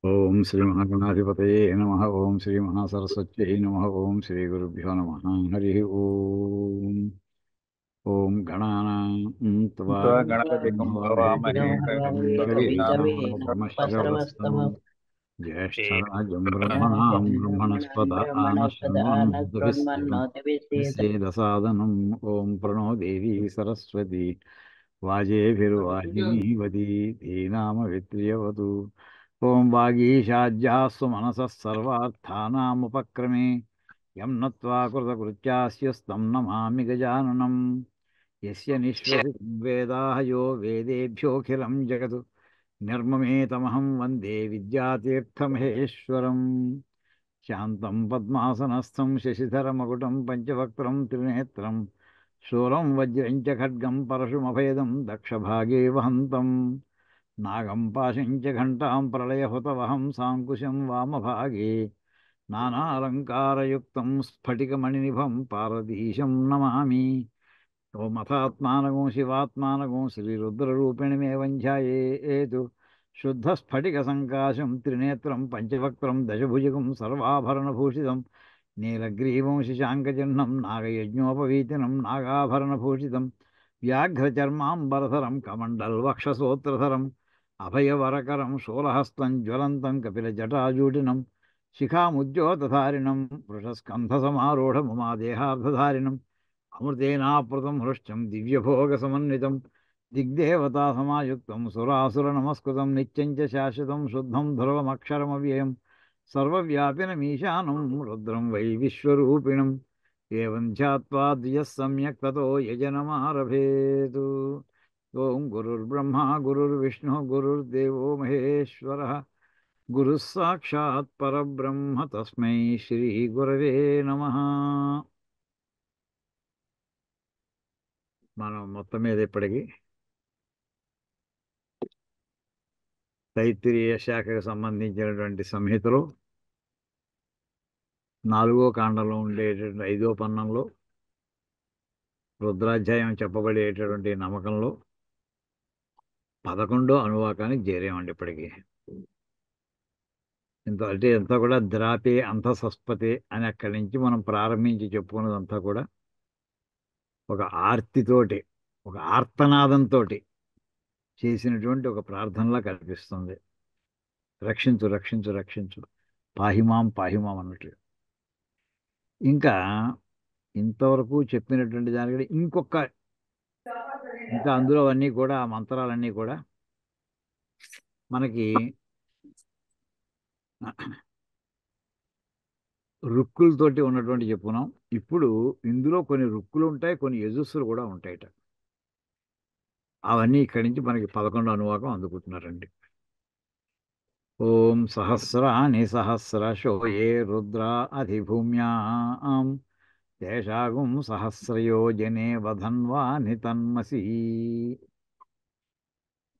ఓం శ్రీ మహాగణాధిపతయే నమః. ఓం శ్రీ మహాసరస్వత్యై నమః. ఓం శ్రీ గురుభ్యో నమః. హరి ఓం. ఓం గణానాం త్వా त्वा गणपतिं హవామహే हवामहे కవిం कविं కవీనాం कवीनामुपमश्रवस्तमं ఉపమశ్రవస్తమం జ్యేష్ఠరాజం బ్రహ్మణాం ज्येष्ठराजं ब्रह्मणां బ్రహ్మణస్పద ब्रह्मणस्पदानशृण्वन्नोतिभिः నిషేదసాదనం. ఓం ప్రణో దేవీ సరస్వతి వాజేభిర్వాజినీవతి ధీనామవిత్రియవతు. ఓం వాగీషాజ్యాస్సు మనసः సర్వార్థానాముపక్రమే యం నత్వా కృతకృత్యాస్యస్తం నమామి గజాననం. యస్య నిశ్వసితం వేదాః యో వేదేభ్యోऽఖిలం జగత్ నిర్మమేతమహం వందే విద్యాతీర్థమహేశ్వరం. శాంతం పద్మాసనస్థం శశిధరమకుటం పంచవక్త్రం త్రినేత్రం శూలం వజ్రం చ ఖడ్గం పరశుమభేదం దక్షభాగే వహంతం నాగం పాశం చ ఘంటాం ప్రళయహుతవహం సాంకుశం వామభాగే నానాలంకారయుక్తం స్ఫటికమణినిభం పారదీశం నమామి. ఓమథాత్మానగం శివాత్మానగం శ్రీరుద్రరూపిణిమేవం ధ్యాయేతు శుద్ధస్ఫటికసంకాశం త్రినేత్రం పంచవక్త్రం దశభుజగం సర్వాభరణభూషితం నీలగ్రీవం శశాంకచిహ్నం నాగయజ్ఞోపవీతినం నాగాభరణభూషితం వ్యాఘ్రచర్మాంబరధరం కమండల్వక్షసోత్రధరం అభయవరకరం శూలహస్తం జ్వలంతం కపిలజటాజూటినం శిఖాముద్యోతధారిణం వృషస్కంధసమారూఢముమాదేహార్ధధారిణం అమృతేనాపృతం హృష్టం దివ్యభోగసమన్వితం దిగ్దేవతాసమాయుక్తం సురాసురనమస్కృతం నిత్యం చ శాశ్వతం శుద్ధం ధ్రువమక్షరమవ్యయం సర్వవ్యాపినమీశానం రుద్రం వై విశ్వరూపిణం. ఏవం ధ్యాత్వా ద్విజः సమ్యక్ తతో యజనమారభేతు. ఓం గురుర్బ్రహ్మా గురుర్విష్ణుః గురుర్దేవో మహేశ్వరः గురుः సాక్షాత్ పరబ్రహ్మ తస్మై శ్రీ గురవే నమః. మనం మొత్తం మీద ఇప్పటికి తైత్తిరీయ శాఖకు సంబంధించినటువంటి సంహితలో 4వ కాండంలో ఉండేటటువంటి 5వ పన్నంలో రుద్రాధ్యాయం చెప్పబడేటటువంటి నమ్మకంలో 11వ అనువాకానికి చేరామండి. ఇప్పటికి అంటే అంతా కూడా ద్రాపే అంతఃసస్పతే అని అక్కడి నుంచి మనం ప్రారంభించి చెప్పుకున్నదంతా కూడా ఒక ఆర్తితోటి, ఒక ఆర్తనాదంతో చేసినటువంటి ఒక ప్రార్థనలా కనిపిస్తుంది. రక్షించు రక్షించు రక్షించు, పాహిమాం పాహిమాం అన్నట్లు. ఇంకా ఇంతవరకు చెప్పినటువంటి దానికి ఇంకా అందులో అన్నీ కూడా ఆ మంత్రాలన్నీ కూడా మనకి రుక్కులతోటి ఉన్నటువంటి చెప్పుకున్నాం. ఇప్పుడు ఇందులో కొన్ని రుక్కులు ఉంటాయి, కొన్ని యజస్సులు కూడా ఉంటాయట. అవన్నీ ఇక్కడి నుంచి మనకి 11వ అనువాకం అందుకుంటున్నారండి. ఓం సహస్రాణి సహస్రశో ఏ రుద్ర అధిభూమ్యాం తేషాగుం సహస్రయోజనే వధన్వాని తన్మసి.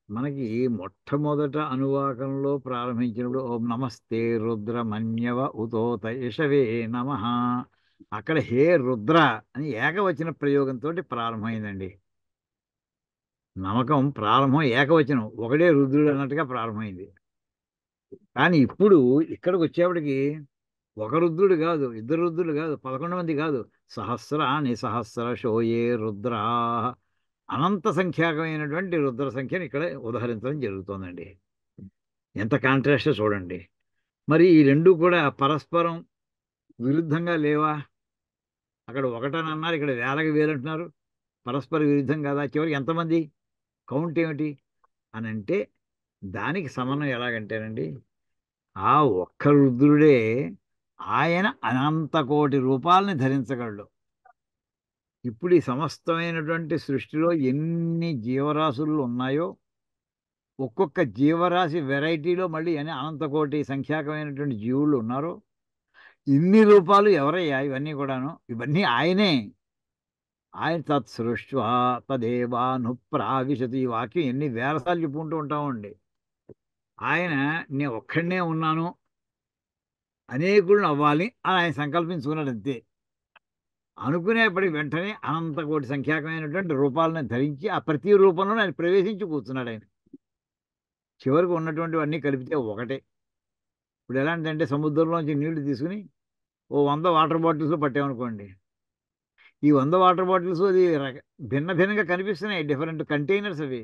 మనకి మొట్టమొదట అనువాకంలో ప్రారంభించినప్పుడు ఓం నమస్తే రుద్రమన్యవ ఉతోత యశవే నమః, అక్కడ హే రుద్ర అని ఏకవచన ప్రయోగంతో ప్రారంభమైందండి. నమ్మకం ప్రారంభం ఏకవచనం, ఒకడే రుద్రుడు అన్నట్టుగా ప్రారంభమైంది. కానీ ఇప్పుడు ఇక్కడికి వచ్చేప్పటికి ఒక రుద్రుడు కాదు, ఇద్దరు రుద్రుడు కాదు, 11 మంది కాదు, సహస్రాని సహస్రశోయే రుద్రా, అనంత సంఖ్యాకమైనటువంటి రుద్ర సంఖ్యను ఇక్కడ ఉదహరించడం జరుగుతోందండి. ఎంత కాంట్రాస్ట్ చూడండి. మరి ఈ రెండు కూడా పరస్పరం విరుద్ధంగా లేవా? అక్కడ ఒకటని అన్నారు, ఇక్కడ వేలకు వేలు అంటున్నారు. పరస్పర విరుద్ధం కదా? చివరికి ఎంతమంది, కౌంట్ ఏమిటి అని అంటే దానికి సమన్వయం ఎలాగంటేనండి, ఆ ఒక్క రుద్రుడే ఆయన అనంత కోటి రూపాలని ధరించగలడు. ఇప్పుడు ఈ సమస్తమైనటువంటి సృష్టిలో ఎన్ని జీవరాశులు ఉన్నాయో ఒక్కొక్క జీవరాశి వెరైటీలో మళ్ళీ అని అనంతకోటి సంఖ్యాకమైనటువంటి జీవులు ఉన్నారో ఇన్ని రూపాలు ఎవరయ్యా ఇవన్నీ కూడాను? ఇవన్నీ ఆయనే. ఆయన తత్సృష్ట్వా తదేవాను ప్రావిశతి. ఈ వాక్యం ఎన్ని వేలసార్లు చెప్పుకుంటూ ఉంటామండి. ఆయన నేను ఒక్కడనే ఉన్నాను, అనేకులను అవ్వాలి అని ఆయన సంకల్పించుకున్నాడు అంతే. అనుకునేప్పటి వెంటనే అనంత కోటి సంఖ్యాకమైనటువంటి రూపాలను ధరించి ఆ ప్రతి రూపంలో ఆయన ప్రవేశించి కూర్చున్నాడు. ఆయన చివరికి ఉన్నటువంటివన్నీ కలిపితే ఒకటే. ఇప్పుడు ఎలాంటిదంటే సముద్రంలోంచి నీళ్లు తీసుకుని ఓ 100 వాటర్ బాటిల్స్లో పట్టామనుకోండి. ఈ 100 వాటర్ బాటిల్స్ అది భిన్న భిన్నంగా కనిపిస్తున్నాయి. డిఫరెంట్ కంటైనర్స్ అవి.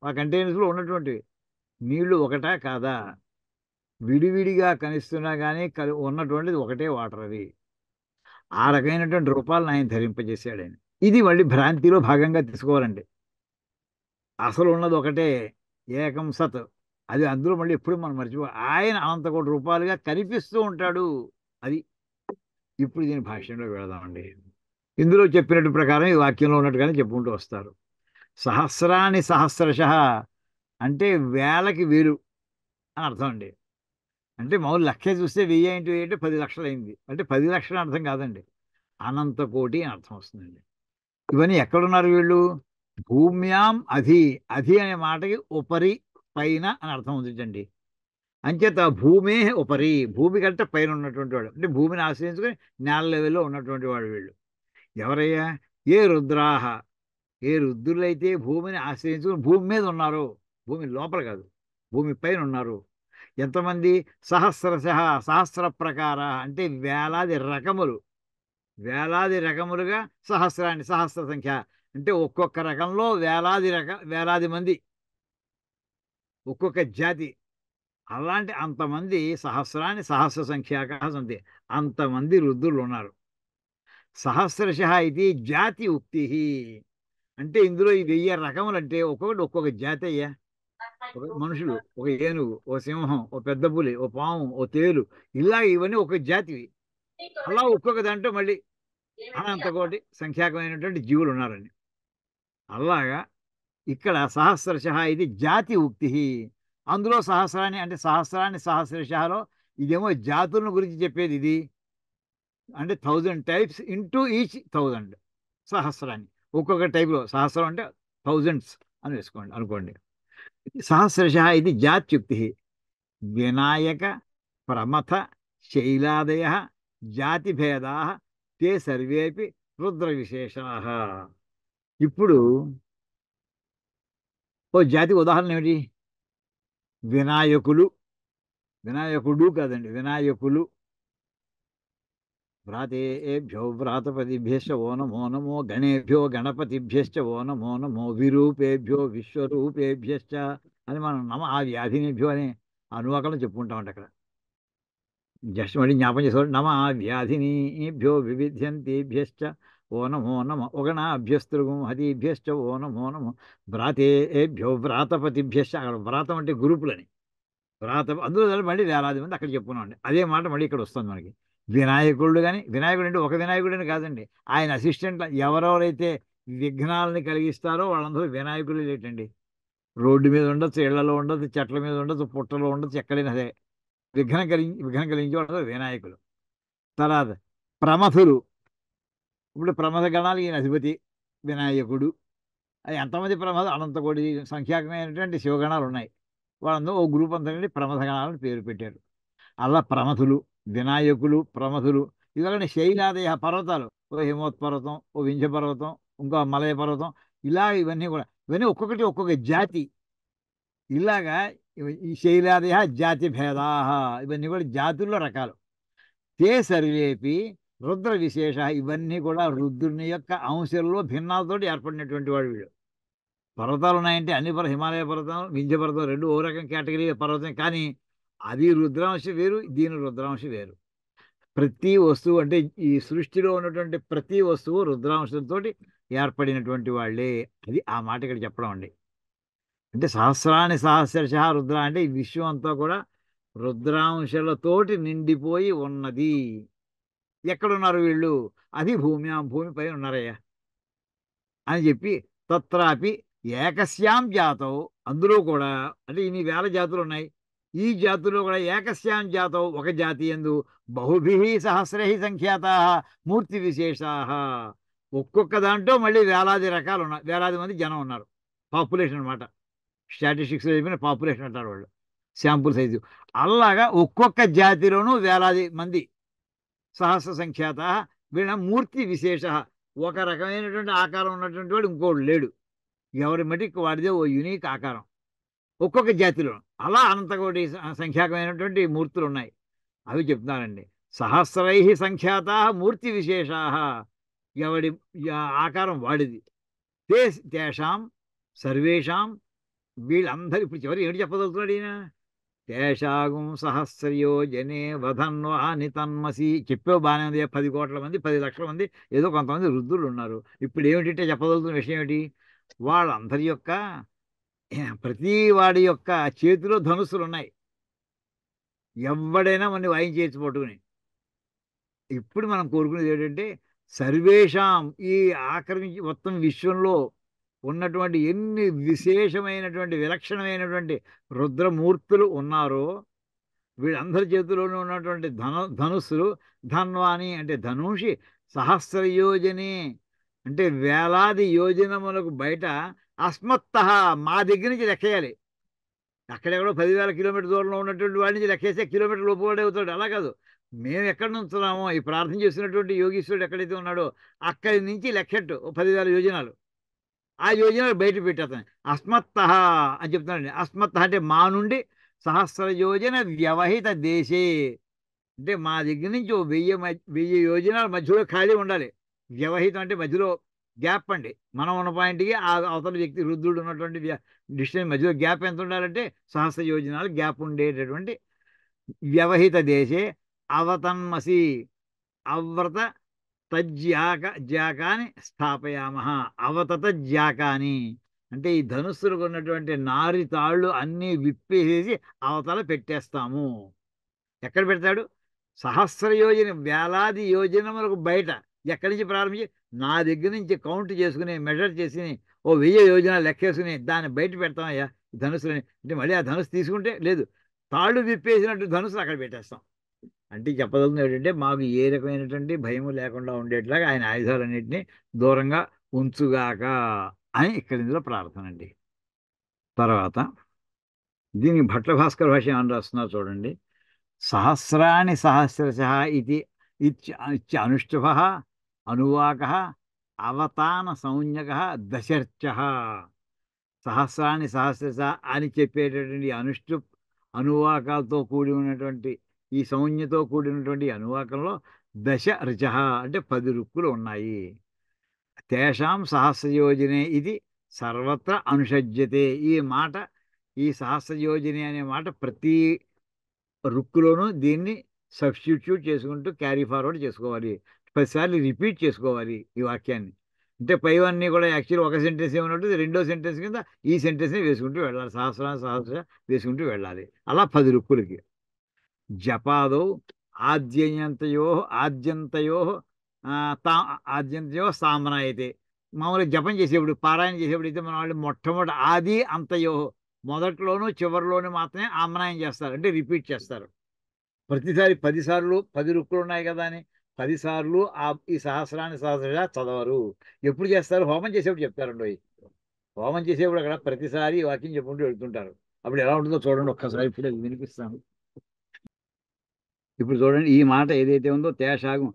ఆ కంటైనర్స్లో ఉన్నటువంటివి నీళ్లు ఒకటా కాదా? విడివిడిగా కనిస్తున్నా కానీ ఉన్నటువంటిది ఒకటే వాటర్ అది. ఆ రకమైనటువంటి రూపాలను ఆయన ధరింపజేశాడు ఆయన. ఇది మళ్ళీ భ్రాంతిలో భాగంగా తీసుకోవాలండి. అసలు ఉన్నది ఒకటే, ఏకం సత్. అది అందులో మళ్ళీ ఎప్పుడు మనం మర్చిపో ఆయన అనంత కోటి రూపాలుగా కనిపిస్తూ ఉంటాడు. అది ఇప్పుడు దీని భాష్యంలో వెళదామండి. ఇందులో చెప్పినట్టు ప్రకారం ఈ వాక్యంలో ఉన్నట్టుగానే చెప్పుకుంటూ వస్తారు. సహస్రాని సహస్రశ అంటే వేలకి వేలు అని అర్థం అండి. అంటే మామూలు లెక్కే చూస్తే 1000 ఇంటూ 1000 అంటే 10 లక్షలు అయింది. అంటే 10 లక్షలు అర్థం కాదండి, అనంత కోటి అని అర్థం వస్తుందండి. ఇవన్నీ ఎక్కడున్నారు వీళ్ళు? భూమ్యాం అధి. అధి అనే మాటకి ఉపరి, పైన అని అర్థం ఉందండి. అంచేత భూమే ఉపరి, భూమి కంటే పైన ఉన్నటువంటి వాడు, అంటే భూమిని ఆశ్రయించుకొని నేల లెవెల్లో ఉన్నటువంటి వాడు వీళ్ళు. ఎవరయ్యా? ఏ రుద్రాహ, ఏ రుద్రులైతే భూమిని ఆశ్రయించుకుని భూమి మీద ఉన్నారో, భూమి లోపల కాదు, భూమి పైన ఉన్నారు. ఎంతమంది? సహస్రశ, సహస్ర ప్రకార అంటే వేలాది రకములు, వేలాది రకములుగా. సహస్రాన్ని సహస్ర సంఖ్య అంటే ఒక్కొక్క రకంలో వేలాది మంది, ఒక్కొక్క జాతి. అలాంటి అంతమంది సహస్రాన్ని సహస్ర సంఖ్యాక సంతి, అంతమంది రుద్రులు ఉన్నారు. సహస్రశ ఇది జాతి ఉక్తి. అంటే ఇందులో ఈ 1000 రకములు అంటే ఒక్కొక్కటి ఒక్కొక్క జాతి అయ్యా. ఒక మనుషులు, ఒక ఏనుగు, ఓ సింహం, ఓ పెద్ద పులి, ఓ పాము, ఓ తేలు, ఇలా ఇవన్నీ ఒక జాతివి. అలా ఒక్కొక్క దాంట్లో మళ్ళీ అనంత కోటి సంఖ్యాకమైనటువంటి జీవులు ఉన్నారండి. అలాగా ఇక్కడ సహస్రశ ఇది జాతి ఉక్తి. అందులో సహస్రాన్ని సహస్రశలో ఇదేమో జాతులను గురించి చెప్పేది ఇది. అంటే 1000 టైప్స్ ఇంటూ ఈచ్ 1000 సహస్రాన్ని. ఒక్కొక్క టైప్లో సహస్రం అంటే థౌజండ్స్ అని వేసుకోండి అనుకోండి. సహస్రశ ఇది జాత్యుక్తి. వినాయక, ప్రమథ, శైలాదయ జాతిభేదా తే సర్వేపి రుద్ర విశేషా. ఇప్పుడు ఓ జాతికి ఉదాహరణ ఏమిటి? వినాయకులు, వినాయకుడు కాదండి, వినాయకులు. వ్రాతేభ్యో వ్రాతపతిభ్యశ్చ ఓ నమో నమో, గణేభ్యో గణపతిభ్యశ్చ ఓ నమో నమో, విరూపేభ్యో విశ్వరూపేభ్యశ్చ అని మనం ఆ వ్యాధినేభ్యో అనే అనువాకం చెప్పుకుంటామంట అక్కడ. జస్ట్ మళ్ళీ జ్ఞాపం చేసుకోండి. నమ వ్యాధినీభ్యో వివిధ్యంతిభ్యశ్చ ఓ నమో నమ, ఒగణాభ్యస్తృగం హతిభ్యశ్చ ఓ నమో నమో, వ్రాతేభ్యో వ్రాతపతిభ్యశ్చ. అక్కడ వ్రాతం అంటే గ్రూపులని, అందులో మళ్ళీ వేలాది మంది అక్కడ చెప్పుకున్నామండి. అదే మాట మళ్ళీ ఇక్కడ వస్తుంది మనకి. వినాయకుడు కానీ, వినాయకుడు అంటే ఒక వినాయకుడని కాదండి, ఆయన అసిస్టెంట్ ఎవరెవరైతే విఘ్నాలని కలిగిస్తారో వాళ్ళందరూ వినాయకులు లేటండి. రోడ్డు మీద ఉండొచ్చు, ఇళ్లలో ఉండొచ్చు, చెట్ల మీద ఉండొచ్చు, పుట్టలో ఉండొచ్చు, ఎక్కడైనా సరే విఘ్నం కలిగించే వాళ్ళు వినాయకులు. తర్వాత ప్రమథులు. ఇప్పుడు ప్రమథ గణాలు ఈయన అధిపతి వినాయకుడు. అది ఎంతమంది ప్రమథ? అనంతకోటి సంఖ్యాకమైనటువంటి శివగణాలు ఉన్నాయి. వాళ్ళందరూ ఓ గ్రూప్ అంతా కలిసి ప్రమథ గణాలను పేరు పెట్టారు. అలా ప్రమథులు, వినాయకులు, ప్రమథులు. ఇవాళ శైలాదయ పర్వతాలు, ఓ హిమోత్పర్వతం, ఓ వింధ్య పర్వతం, ఇంకో మలయ పర్వతం, ఇలా ఇవన్నీ ఒక్కొక్కటి ఒక్కొక్క జాతి. ఇలాగా ఈ శైలాదయ జాతి భేదా, ఇవన్నీ కూడా జాతుల్లో రకాలు. తే సర్వేపి రుద్ర విశేష, ఇవన్నీ కూడా రుద్రుని యొక్క అంశంలో భిన్నాలతోటి ఏర్పడినటువంటి వాడు వీడు. పర్వతాలు ఉన్నాయంటే అన్ని హిమాలయ పర్వతం, వింధ్య పర్వతం రెండు ఓ రకం కేటగిరీ పర్వతం, కానీ అది రుద్రాంశ వేరు, దీని రుద్రాంశ వేరు. ప్రతి వస్తువు అంటే ఈ సృష్టిలో ఉన్నటువంటి ప్రతి వస్తువు రుద్రాంశంతో ఏర్పడినటువంటి వాళ్ళే. అది ఆ మాట ఇక్కడ చెప్పడం అండి. అంటే సహస్రాన్ని సహస్రశ రుద్ర అంటే ఈ విశ్వం అంతా కూడా రుద్రాంశాలతోటి నిండిపోయి ఉన్నది. ఎక్కడున్నారు వీళ్ళు? అది భూమి పైన ఉన్నారయ్యా అని చెప్పి, తత్రాపి ఏకస్యాం జాతౌ, అందులో కూడా అంటే ఇన్ని వేల జాతులు ఉన్నాయి, ఈ జాతుల్లో కూడా ఏకస్యాం జాతౌ ఒక జాతి యందు బహుభిః సహస్రైః సంఖ్యాతాః మూర్తి విశేషాః, ఒక్కొక్క దాంట్లో మళ్ళీ వేలాది రకాలు ఉన్నాయి, వేలాది మంది జనం ఉన్నారు. పాపులేషన్ అనమాట. స్టాటిస్టిక్స్ చెప్పిన పాపులేషన్ అంటారు వాళ్ళు, శాంపుల్ సైజు. అలాగా ఒక్కొక్క జాతిలోనూ వేలాది మంది సహస్ర సంఖ్యాత. వీళ్ళ మూర్తి విశేష, ఒక రకమైనటువంటి ఆకారం ఉన్నటువంటి వాడు ఇంకోడు లేడు. ఎవరి మటుకు వాడిదే ఓ యునీక్ ఆకారం ఒక్కొక్క జాతిలో. అలా అనంతకోటి సంఖ్యాకమైనటువంటి మూర్తులు ఉన్నాయి. అవి చెప్తున్నానండి. సహస్రై సంఖ్యాతా మూర్తి విశేషా, ఎవడి ఆకారం వాడిది. తే తేషాం సర్వేషాం, వీళ్ళందరూ ఇప్పుడు చివరి ఏంటి చెప్పదలుతున్నాడు ఈయన? తేషాగుం సహస్రయోజనే వధన్వాని తన్మసి. చెప్పావు బాగానే ఉంది. 10 కోట్ల మంది 10 లక్షల మంది ఏదో కొంతమంది రుద్రులు ఉన్నారు. ఇప్పుడు ఏమిటంటే చెప్పదలుతున్న విషయం ఏమిటి? వాళ్ళందరి యొక్క ప్రతి వాడి యొక్క చేతిలో ధనుస్సులు ఉన్నాయి. ఎవడైనా మన వాయించేసి పట్టుకుని. ఇప్పుడు మనం కోరుకునేది ఏంటంటే సర్వేషాం, ఈ ఆక్రమించి మొత్తం విశ్వంలో ఉన్నటువంటి ఎన్ని విశేషమైనటువంటి విలక్షణమైనటువంటి రుద్రమూర్తులు ఉన్నారో వీళ్ళందరి చేతిలోనూ ఉన్నటువంటి ధనుస్సులు, ధన్వాని అంటే ధనుషి, సహస్ర యోజనే అంటే వేలాది యోజనములకు బయట, అస్మత్త మా దగ్గర నుంచి లెక్కేయాలి. అక్కడెక్కడో 10,000 కిలోమీటర్ దూరంలో ఉన్నటువంటి వాడి నుంచి లెక్కేస్తే కిలోమీటర్ లోపు వాడే అవుతాడు. అలా కాదు, మేము ఎక్కడి నుంచున్నామో ఈ ప్రార్థన చేస్తున్నటువంటి యోగీశ్వరుడు ఎక్కడైతే ఉన్నాడో అక్కడి నుంచి లెక్కెట్టు 10,000 యోజనాలు. ఆ యోజనాలు బయట పెట్టేస్తాను. అస్మత్త అని చెప్తున్నానండి. అస్మత్త అంటే మా నుండి, సహస్ర యోజన వ్యవహిత దేశే అంటే మా దగ్గర నుంచి ఓ 1000 యోజనాల మధ్యలో ఖాళీ ఉండాలి. వ్యవహితం అంటే మధ్యలో గ్యాప్ అండి. మనం ఉన్న పాయింట్కి ఆ అవతల వ్యక్తి రుద్రుడు ఉన్నటువంటి డిస్టెన్స్ మధ్యలో గ్యాప్ ఎంత ఉండాలంటే సహస్ర యోజనాలు గ్యాప్ ఉండేటటువంటి వ్యవహిత దేశే అవతన్మసి అవ్రత జాకాని స్థాపయామ. అవతత జాకాని అంటే ఈ ధనుస్సులకు ఉన్నటువంటి నారి తాళ్ళు అన్నీ విప్పేసేసి అవతల పెట్టేస్తాము. ఎక్కడ పెడతాడు? సహస్ర యోజన వేలాది యోజనములకు బయట. ఎక్కడి నుంచి ప్రారంభించి నా దగ్గర నుంచి కౌంట్ చేసుకుని మెజర్ చేసి ఓ 1000 యోజనాలు లెక్కేసుకుని దాన్ని బయట పెడతామయ్యా ధనుసులని. అంటే మళ్ళీ ఆ ధనుసు తీసుకుంటే లేదు, తాళ్ళు విప్పేసినట్టు ధనుసులు అక్కడ పెట్టేస్తాం. అంటే చెప్పదలుతుంది ఏంటంటే మాకు ఏ రకమైనటువంటి భయం లేకుండా ఉండేట్లాగా ఆయన ఆయుధాలన్నింటినీ దూరంగా ఉంచుగాక అని ఇక్కడ ఇందులో ప్రార్థన అండి. తర్వాత దీనికి భట్ల భాస్కర భాష అని రాస్తున్నారు చూడండి. సహస్రాణి సహస్రశః ఇది అనుష్ఠుభ అనువాక అవతాన సంజ్ఞక దశర్చ. సహస్రాన్ని సహస్రశ అని చెప్పేటటువంటి అనుష్ఠు అనువాకాలతో కూడి ఉన్నటువంటి ఈ సంజ్ఞతో కూడినటువంటి అనువాకంలో దశ రుచ అంటే 10 రుక్కులు ఉన్నాయి. తేషాం సహస్రయోజనే ఇది సర్వత్ర అనుషజ్యతే. ఈ మాట, ఈ సహస్రయోజనే అనే మాట ప్రతి రుక్కులోనూ దీన్ని సబ్స్టిట్యూట్ చేసుకుంటూ క్యారీ ఫార్వర్డ్ చేసుకోవాలి. 10 సార్లు రిపీట్ చేసుకోవాలి ఈ వాక్యాన్ని. అంటే పైవన్నీ కూడా యాక్చువల్లీ ఒక సెంటెన్స్ ఏమన్నట్టు రెండో సెంటెన్స్ కింద ఈ సెంటెన్స్ని వేసుకుంటూ వెళ్ళాలి. సహస్రాన్ని సహస్ర వేసుకుంటూ వెళ్ళాలి. అలా 10 రుక్కులకి. జపాదౌ ఆద్యంతయో ఆద్యంతయో తా ఆద్యంతయో సామనాయతే. మామూలుగా జపం చేసేప్పుడు పారాయణ చేసేప్పుడు అయితే మన వాళ్ళు మొట్టమొదటి ఆది అంతయో మొదట్లోనూ చివరిలోనూ మాత్రమే ఆమ్నాయం చేస్తారు, అంటే రిపీట్ చేస్తారు. ప్రతిసారి 10 సార్లు 10 రుక్కులు ఉన్నాయి కదా అని 10 సార్లు ఈ సహస్రాన్ని సహస్ర చదవరు. ఎప్పుడు చేస్తారు? హోమం చేసేప్పుడు చెప్తారండి. హోమం చేసేప్పుడు అక్కడ ప్రతిసారి ఈ వాక్యం చెప్పుకుంటూ వెళ్తుంటారు. అప్పుడు ఎలా ఉంటుందో చూడండి ఒక్కసారి ఇప్పుడు వినిపిస్తాను. ఇప్పుడు చూడండి ఈ మాట ఏదైతే ఉందో తేషాగం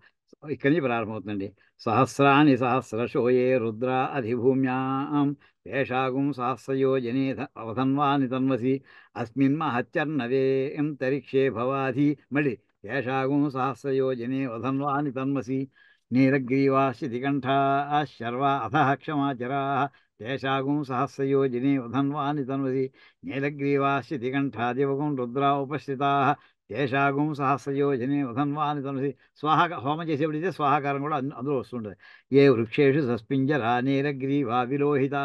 ఇక్కడి నుంచి ప్రారంభమవుతుందండి. సహస్రాని సహస్రశోయే రుద్ర అధిభూమ్యాం తేషాగం సహస్రయోజనే అవధన్వాని తన్వసి అస్మిన్ మహత్యర్నవే అంతరిక్షే భవాధి. మళ్ళీ తేషాగం సహస్రయోజనే వధన్వాని తన్వసి నీలగ్రీవా శితికంఠా శర్వా అథ క్షమాచరా తేషాగం సహస్రయోజనే వధన్వాని తన్వసి నీలగ్రీవా శితికంఠా దివగం రుద్రా ఉపస్థితా తేషాగం సహస్రయోజనే వధన్వాని తనసి. హోమం చేసేప్పుడైతే స్వాహాకారం కూడా అందులో వస్తుంటుంది. ఏ వృక్షేషు సస్పింజరా నీలగ్రీవా విలోహితా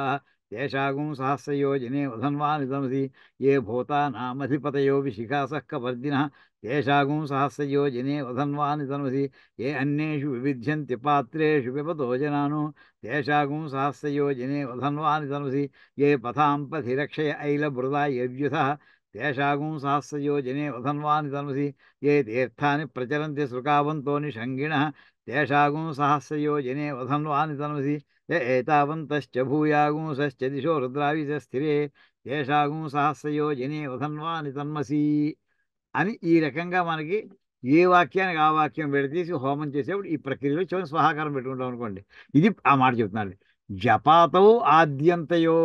తేషాగం సహస్రయోజనే వధన్వాని తనసి. ఏ భూతానామధిపతయో విశిఖాసః కవర్దినః తేషాగం సహస్రయోజనే వధన్వాని తనసి. ఏ అన్యేషు వివిధ్యంతి పాత్రేషు పిబతో జనాను తేషాగం సహస్రయోజనే వధన్వాని తనసి. ఏ పథాం పథి రక్షయ ఐలబృదా యవ్యుధః తేషాగం సహస్రయోజనే వధన్వాని తన్వసి. ఏ తీర్థాని ప్రచరంతి శృకావంతో నిషంగిణః తేషాగం సహస్రయోజనే వధన్వాని తన్వసి. ఏతావంతశ్చ భూయాగుంసశ్చ దిశో రుద్రావిశ స్థిరే తేషాగం సహస్రయోజనే వధన్వాని తన్మసి అని ఈ రకంగా మనకి ఏ వాక్యానికి ఆ వాక్యం విడదీసి హోమం చేసేప్పుడు ఈ ప్రక్రియలో చివరి స్వాహాకారం పెట్టుకుంటాం అనుకోండి. ఇది ఆ మాట చెప్తున్నాను. జపాతౌ ఆద్యంతయో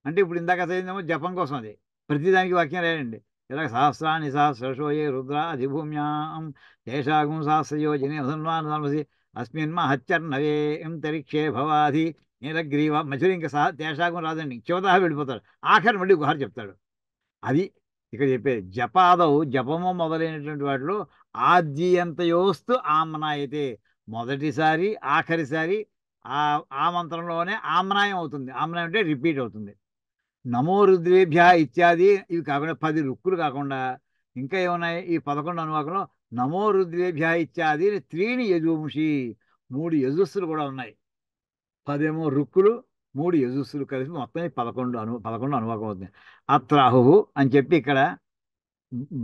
అంటే ఇప్పుడు ఇందాక చదివిందేమో జపం కోసం, అది ప్రతిదానికి వాక్యం రాయండి. ఇలాగ సహస్రాన్ని సహస్రశో ఏ రుద్ర అధిభూమ్యాం తేషాగం సహస్రయోజనే ధన్వానసి అస్మిన్ మహత్యర్నవే అంతరిక్షే భవాధి నీలగ్రీవ మధ్యలో ఇంకా తేషాగం రాదండి, చివతహా వెళ్ళిపోతాడు. ఆఖరి మళ్ళీ గుహారు చెప్తాడు. అది ఇక్కడ చెప్పేది. జపాదవు జపము మొదలైనటువంటి వాటిలో ఆద్యంతయోస్తు ఆమ్నాయతే, మొదటిసారి ఆఖరిసారి ఆ ఆ మంత్రంలోనే ఆమ్నాయం అవుతుంది. ఆమ్నాయం అంటే రిపీట్ అవుతుంది. నమో రుద్రేభ్య ఇత్యాది ఇవి కాకుండా 10 రుక్కులు కాకుండా ఇంకా ఏమున్నాయి ఈ 11 అనువాకంలో? నమో రుద్రేభ్య ఇత్యాది త్రీణి యజుంషి, 3 యజుస్సులు కూడా ఉన్నాయి. 10 ఏమో రుక్కులు, 3 యజుస్సులు కలిసి మొత్తం 11 అనువాకం అవుతుంది. అత్రాహు అని చెప్పి ఇక్కడ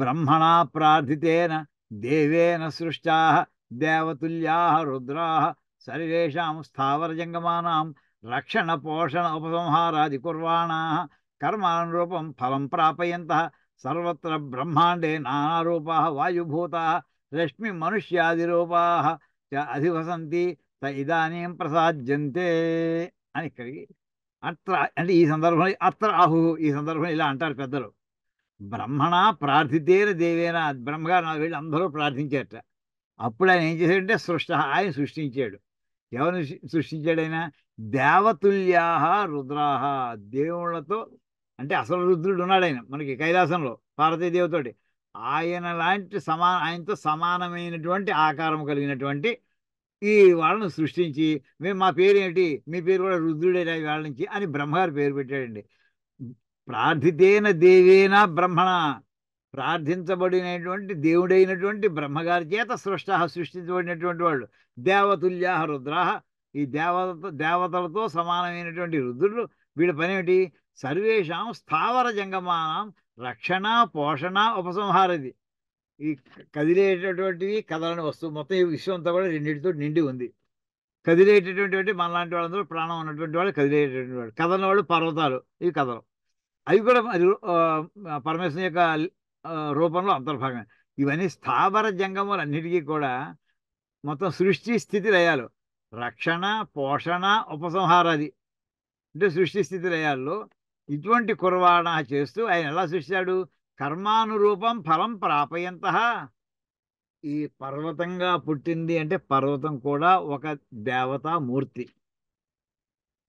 బ్రహ్మణా ప్రార్థితేన దేవేన సృష్టా దేవతుల్యా రుద్రా సర్వేషాం స్థావర జంగమానాం రక్షణ పోషణ ఉపసంహారాది కుర్వాణా కర్మానురూపం ఫలం ప్రాపయంత సర్వత్ర బ్రహ్మాండే నానారూపా వాయుభూతా రశ్మి మనుష్యాదిరూపా అధివసంతి ఇదానీం ప్రసాద్యంతే అని ఇక్కడికి. అత్ర అంటే ఈ సందర్భంలో అత్ర ఆహు, ఈ సందర్భంలో ఇలా అంటారు పెద్దలు. బ్రహ్మణ ప్రార్థితేన దేవేన, బ్రహ్మగారు నా వీళ్ళు అందరూ ప్రార్థించారట. అప్పుడు ఆయన ఏం చేశాడంటే ఆయన సృష్టించాడు. ఎవరిని సృష్టించాడు ఆయన? దేవతుల్యా రుద్రాహ, దేవుళ్ళతో, అంటే అసలు రుద్రుడు ఉన్నాడు ఆయన మనకి కైలాసంలో పార్వతీదేవితోటి. ఆయనతో సమానమైనటువంటి ఆకారం కలిగినటువంటి ఈ వాళ్ళను సృష్టించి, మేము మా పేరు ఏంటి, మీ పేరు కూడా రుద్రుడే వాళ్ళ నుంచి అని బ్రహ్మగారు పేరు పెట్టాడండి. ప్రార్థితేన దేవేన బ్రహ్మణ, ప్రార్థించబడినటువంటి దేవుడైనటువంటి బ్రహ్మగారి చేత సృష్టించబడినటువంటి వాళ్ళు. దేవతుల్యా రుద్రాహ, ఈ దేవతలతో సమానమైనటువంటి రుద్రులు. వీళ్ళ పని ఏమిటి? సర్వేషాం స్థావర జంగమానం రక్షణ పోషణ ఉపసంహారది. ఈ కదిలేటటువంటివి కదలని వస్తువు మొత్తం ఈ విశ్వం అంతా కూడా రెండింటితో నిండి ఉంది. కదిలేటటువంటి మనలాంటి వాళ్ళందరూ ప్రాణం ఉన్నటువంటి వాళ్ళు కదిలేటటువంటి వాళ్ళు, కదలని వాళ్ళు పర్వతాలు, ఇవి కదలం. అవి కూడా పరమేశ్వరుని యొక్క రూపంలో అంతర్భాగమే. ఇవన్నీ స్థావర జంగములు అన్నిటికీ కూడా మొత్తం సృష్టి స్థితి లయాలు, రక్షణ పోషణ ఉపసంహారాది అంటే సృష్టి స్థితి లయాల్లో ఇటువంటి కుర్వాణ చేస్తూ ఆయన ఎలా సృష్టించాడు? కర్మానురూపం ఫలం ప్రాపయంత. ఈ పర్వతంగా పుట్టింది అంటే పర్వతం కూడా ఒక దేవతామూర్తి.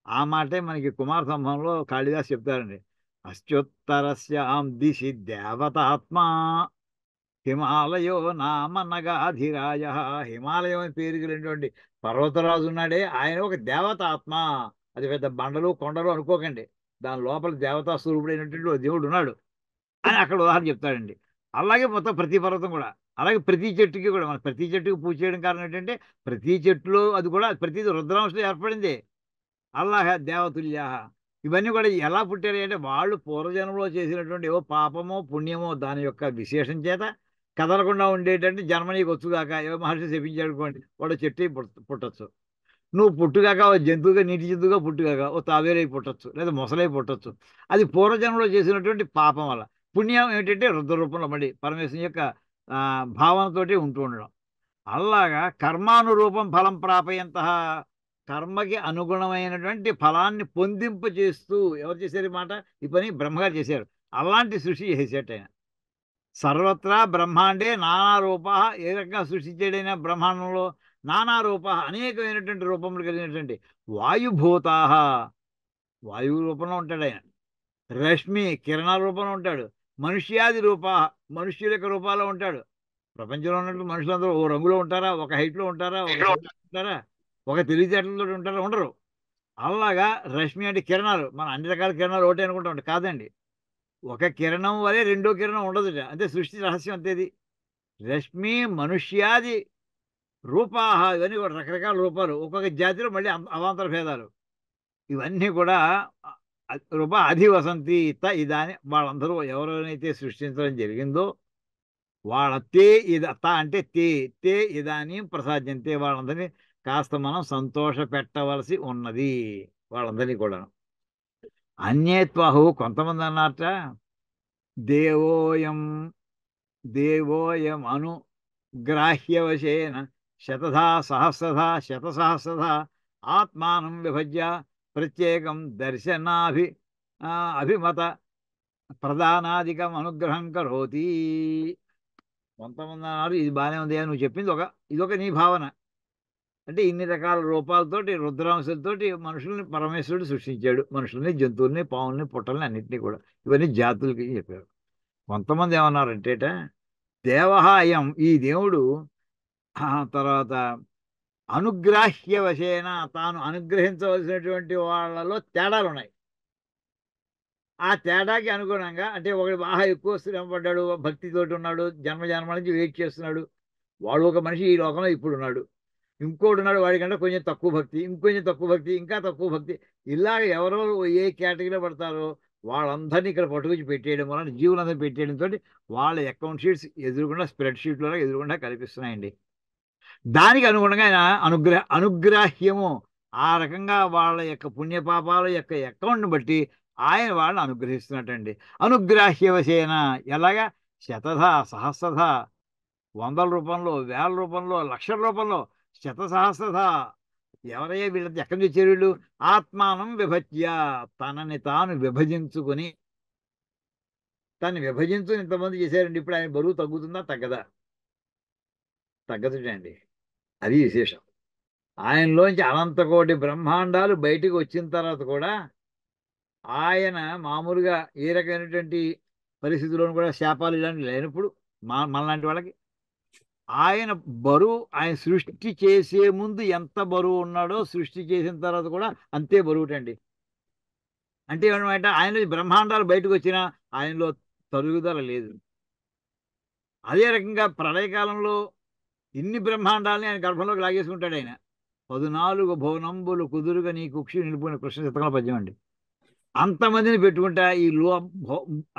ఆ మాటే మనకి కుమార సంభవంలో కాళిదాస్ చెప్తారండి. అశ్చోత్తరస్యాం దిశి దేవతాత్మా హిమాలయో నామ నగాధిరాజ. హిమాలయం అని పేరు కలిగినటువంటి పర్వతరాజు ఉన్నాడే, ఆయన ఒక దేవతాత్మ. అది పెద్ద బండలు కొండలు అనుకోకండి, దాని లోపల దేవతా స్వరూపుడైనటువంటి దేవుడు ఉన్నాడు అని అక్కడ ఉదాహరణ చెప్తాడండి. అలాగే మొత్తం ప్రతి పర్వతం కూడా, అలాగే ప్రతి చెట్టుకి కూడా, మన ప్రతి చెట్టుకి పూజ చేయడం కారణం ఏంటంటే ప్రతి చెట్టులో అది కూడా ప్రతిది రుద్రాంశం ఏర్పడింది. అల్లాహ దేవతుల్య. ఇవన్నీ కూడా ఎలా పుట్టారు అంటే వాళ్ళు పూర్వజన్మలో చేసినటువంటి ఏవో పాపమో పుణ్యమో దాని యొక్క విశేషం చేత కదలకుండా ఉండేటంటే జన్మ నీకు వచ్చుగాక. ఏవో మహర్షి చెప్పించాడు అనుకోండి, వాడు చెట్టు పుట్టచ్చు. నువ్వు పుట్టుగాక ఓ జంతువుగా, నీటి జంతువుగా పుట్టుగాక ఓ తావేలై పుట్టచ్చు, లేదా మొసలై పుట్టచ్చు. అది పూర్వజన్మలో చేసినటువంటి పాపం వల్ల. పుణ్యం ఏమిటంటే రుద్ర రూపంలో మళ్ళీ పరమేశ్వరుని యొక్క భావనతోటి ఉంటూ ఉండడం. అలాగా కర్మానురూపం ఫలం ప్రాపయంత, కర్మకి అనుగుణమైనటువంటి ఫలాన్ని పొందింప చేస్తూ ఎవరు చేశారు ఈ మాట? ఈ పని బ్రహ్మగారు చేశారు. అలాంటి సృష్టి చేసేట ఆయన. సర్వత్రా బ్రహ్మాండే నానా రూప. ఏ రకంగా సృష్టించాడైనా బ్రహ్మాండంలో నానా రూప, అనేకమైనటువంటి రూపములు కలిగినటువంటి వాయుభూతా, వాయువు రూపంలో ఉంటాడు ఆయన. రశ్మి కిరణాల రూపంలో ఉంటాడు. మనుష్యాది రూప, మనుష్యుల యొక్క రూపాల్లో ఉంటాడు. ప్రపంచంలో ఉన్నట్టు మనుషులందరూ ఓ రంగులో ఉంటారా, ఒక హైట్లో ఉంటారా, ఉంటారా, ఒక తెలివితేటలతో ఉంటారా? ఉండరు. అలాగా రశ్మి అంటే కిరణాలు, మన అన్ని రకాల కిరణాలు ఒకటే అనుకుంటాం, కాదండి. ఒక కిరణం వలె రెండో కిరణం ఉండదు. అంటే సృష్టి రహస్యం అంతేది. రశ్మి మనుష్యాది రూపాహ, ఇవన్నీ కూడా రకరకాల రూపాలు, ఒక్కొక్క జాతిలో మళ్ళీ అవాంతర భేదాలు. ఇవన్నీ కూడా రూప అధివసంతి ఇదాని. వాళ్ళందరూ ఎవరైతే సృష్టించడం జరిగిందో వాళ్ళ అంటే తే ఇదాని ప్రసాద్యంతే, వాళ్ళందరినీ కాస్త మనం సంతోష పెట్టవలసి ఉన్నది. వాళ్ళందరినీ కూడా. అన్యేత్వాహు, కొంతమంది అన్నారట, దేవోయం అనుగ్రాహ్యవశేన శతధా సహస్రధా శతసహస్రధా ఆత్మానం విభజ్య ప్రత్యేకం అభిమత ప్రధానాధికం అనుగ్రహం కరోతి. కొంతమంది అన్నారు ఇది బాగానే ఉంది అని నువ్వు చెప్పింది ఇదొక నీ భావన. అంటే ఇన్ని రకాల రూపాలతోటి రుద్రాంశలతోటి మనుషుల్ని పరమేశ్వరుడు సృష్టించాడు. మనుషుల్ని, జంతువుల్ని, పావుల్ని, పుట్టల్ని అన్నింటినీ కూడా. ఇవన్నీ జాతులకి చెప్పారు. కొంతమంది ఏమన్నారంటేట దేవహ అయం, ఈ దేవుడు తర్వాత అనుగ్రాహ్య వశేన, తాను అనుగ్రహించవలసినటువంటి వాళ్ళలో తేడాలు ఉన్నాయి. ఆ తేడాకి అనుగుణంగా, అంటే ఒకడు బాగా ఎక్కువ శ్రమ పడ్డాడు, భక్తితోటి ఉన్నాడు, జన్మ జన్మ నుంచి వెయిట్ చేస్తున్నాడు, వాడు ఒక మనిషి ఈ లోకంలో ఇప్పుడు ఉన్నాడు. ఇంకోటి ఉన్నాడు, వాడికంటే కొంచెం తక్కువ భక్తి, ఇంకొంచెం తక్కువ భక్తి, ఇంకా తక్కువ భక్తి. ఇలాగ ఎవరో ఏ కేటగిరీలో పడతారో వాళ్ళందరినీ ఇక్కడ పట్టుకొచ్చి పెట్టేయడం వలన, జీవులందరూ పెట్టేయడంతో వాళ్ళ అకౌంట్ షీట్స్ ఎదురుకుండా, స్ప్రెడ్ షీట్లలో ఎదురుకుండా కనిపిస్తున్నాయండి. దానికి అనుగుణంగా ఆయన అనుగ్రాహ్యము, ఆ రకంగా వాళ్ళ యొక్క పుణ్యపాపాల యొక్క అకౌంట్ని బట్టి ఆయన వాళ్ళని అనుగ్రహిస్తున్నట్టండి. అనుగ్రాహ్యవశేన ఎలాగా? శతధ, సహస్రధ, వందల రూపంలో, వేల రూపంలో, లక్షల రూపంలో, శతసహస్రధ. ఎవరయ్యా వీళ్ళంతా ఎక్కడి నుంచి వచ్చారు వీళ్ళు? ఆత్మానం విభజ్య, తనని తాను విభజించుకుని, తను విభజించుకుని ఇంతమంది చేశారండి. ఇప్పుడు ఆయన బరువు తగ్గుతుందా తగ్గదా? తగ్గదుటండి. అది విశేషం. ఆయనలోంచి అనంతకోటి బ్రహ్మాండాలు బయటికి వచ్చిన తర్వాత కూడా ఆయన మామూలుగా ఏ రకమైనటువంటి పరిస్థితుల్లోనూ కూడా శాపాలు ఇలాంటివి లేనప్పుడు మనలాంటి వాళ్ళకి ఆయన బరువు, ఆయన సృష్టి చేసే ముందు ఎంత బరువు ఉన్నాడో సృష్టి చేసిన తర్వాత కూడా అంతే బరువుటండి. అంటే ఏమన్నమాట, ఆయనలో బ్రహ్మాండాలు బయటకు వచ్చినా ఆయనలో తరుగుదల లేదు. అదే రకంగా ప్రళయకాలంలో ఇన్ని బ్రహ్మాండాలని ఆయన గర్భంలోకి లాగేసుకుంటాడు ఆయన. 14 భువనంబులు కుదురుగా నీ కుక్షి నిలిపిన కృష్ణ శతకాల పద్యం అండి. అంతమందిని పెట్టుకుంటా ఈ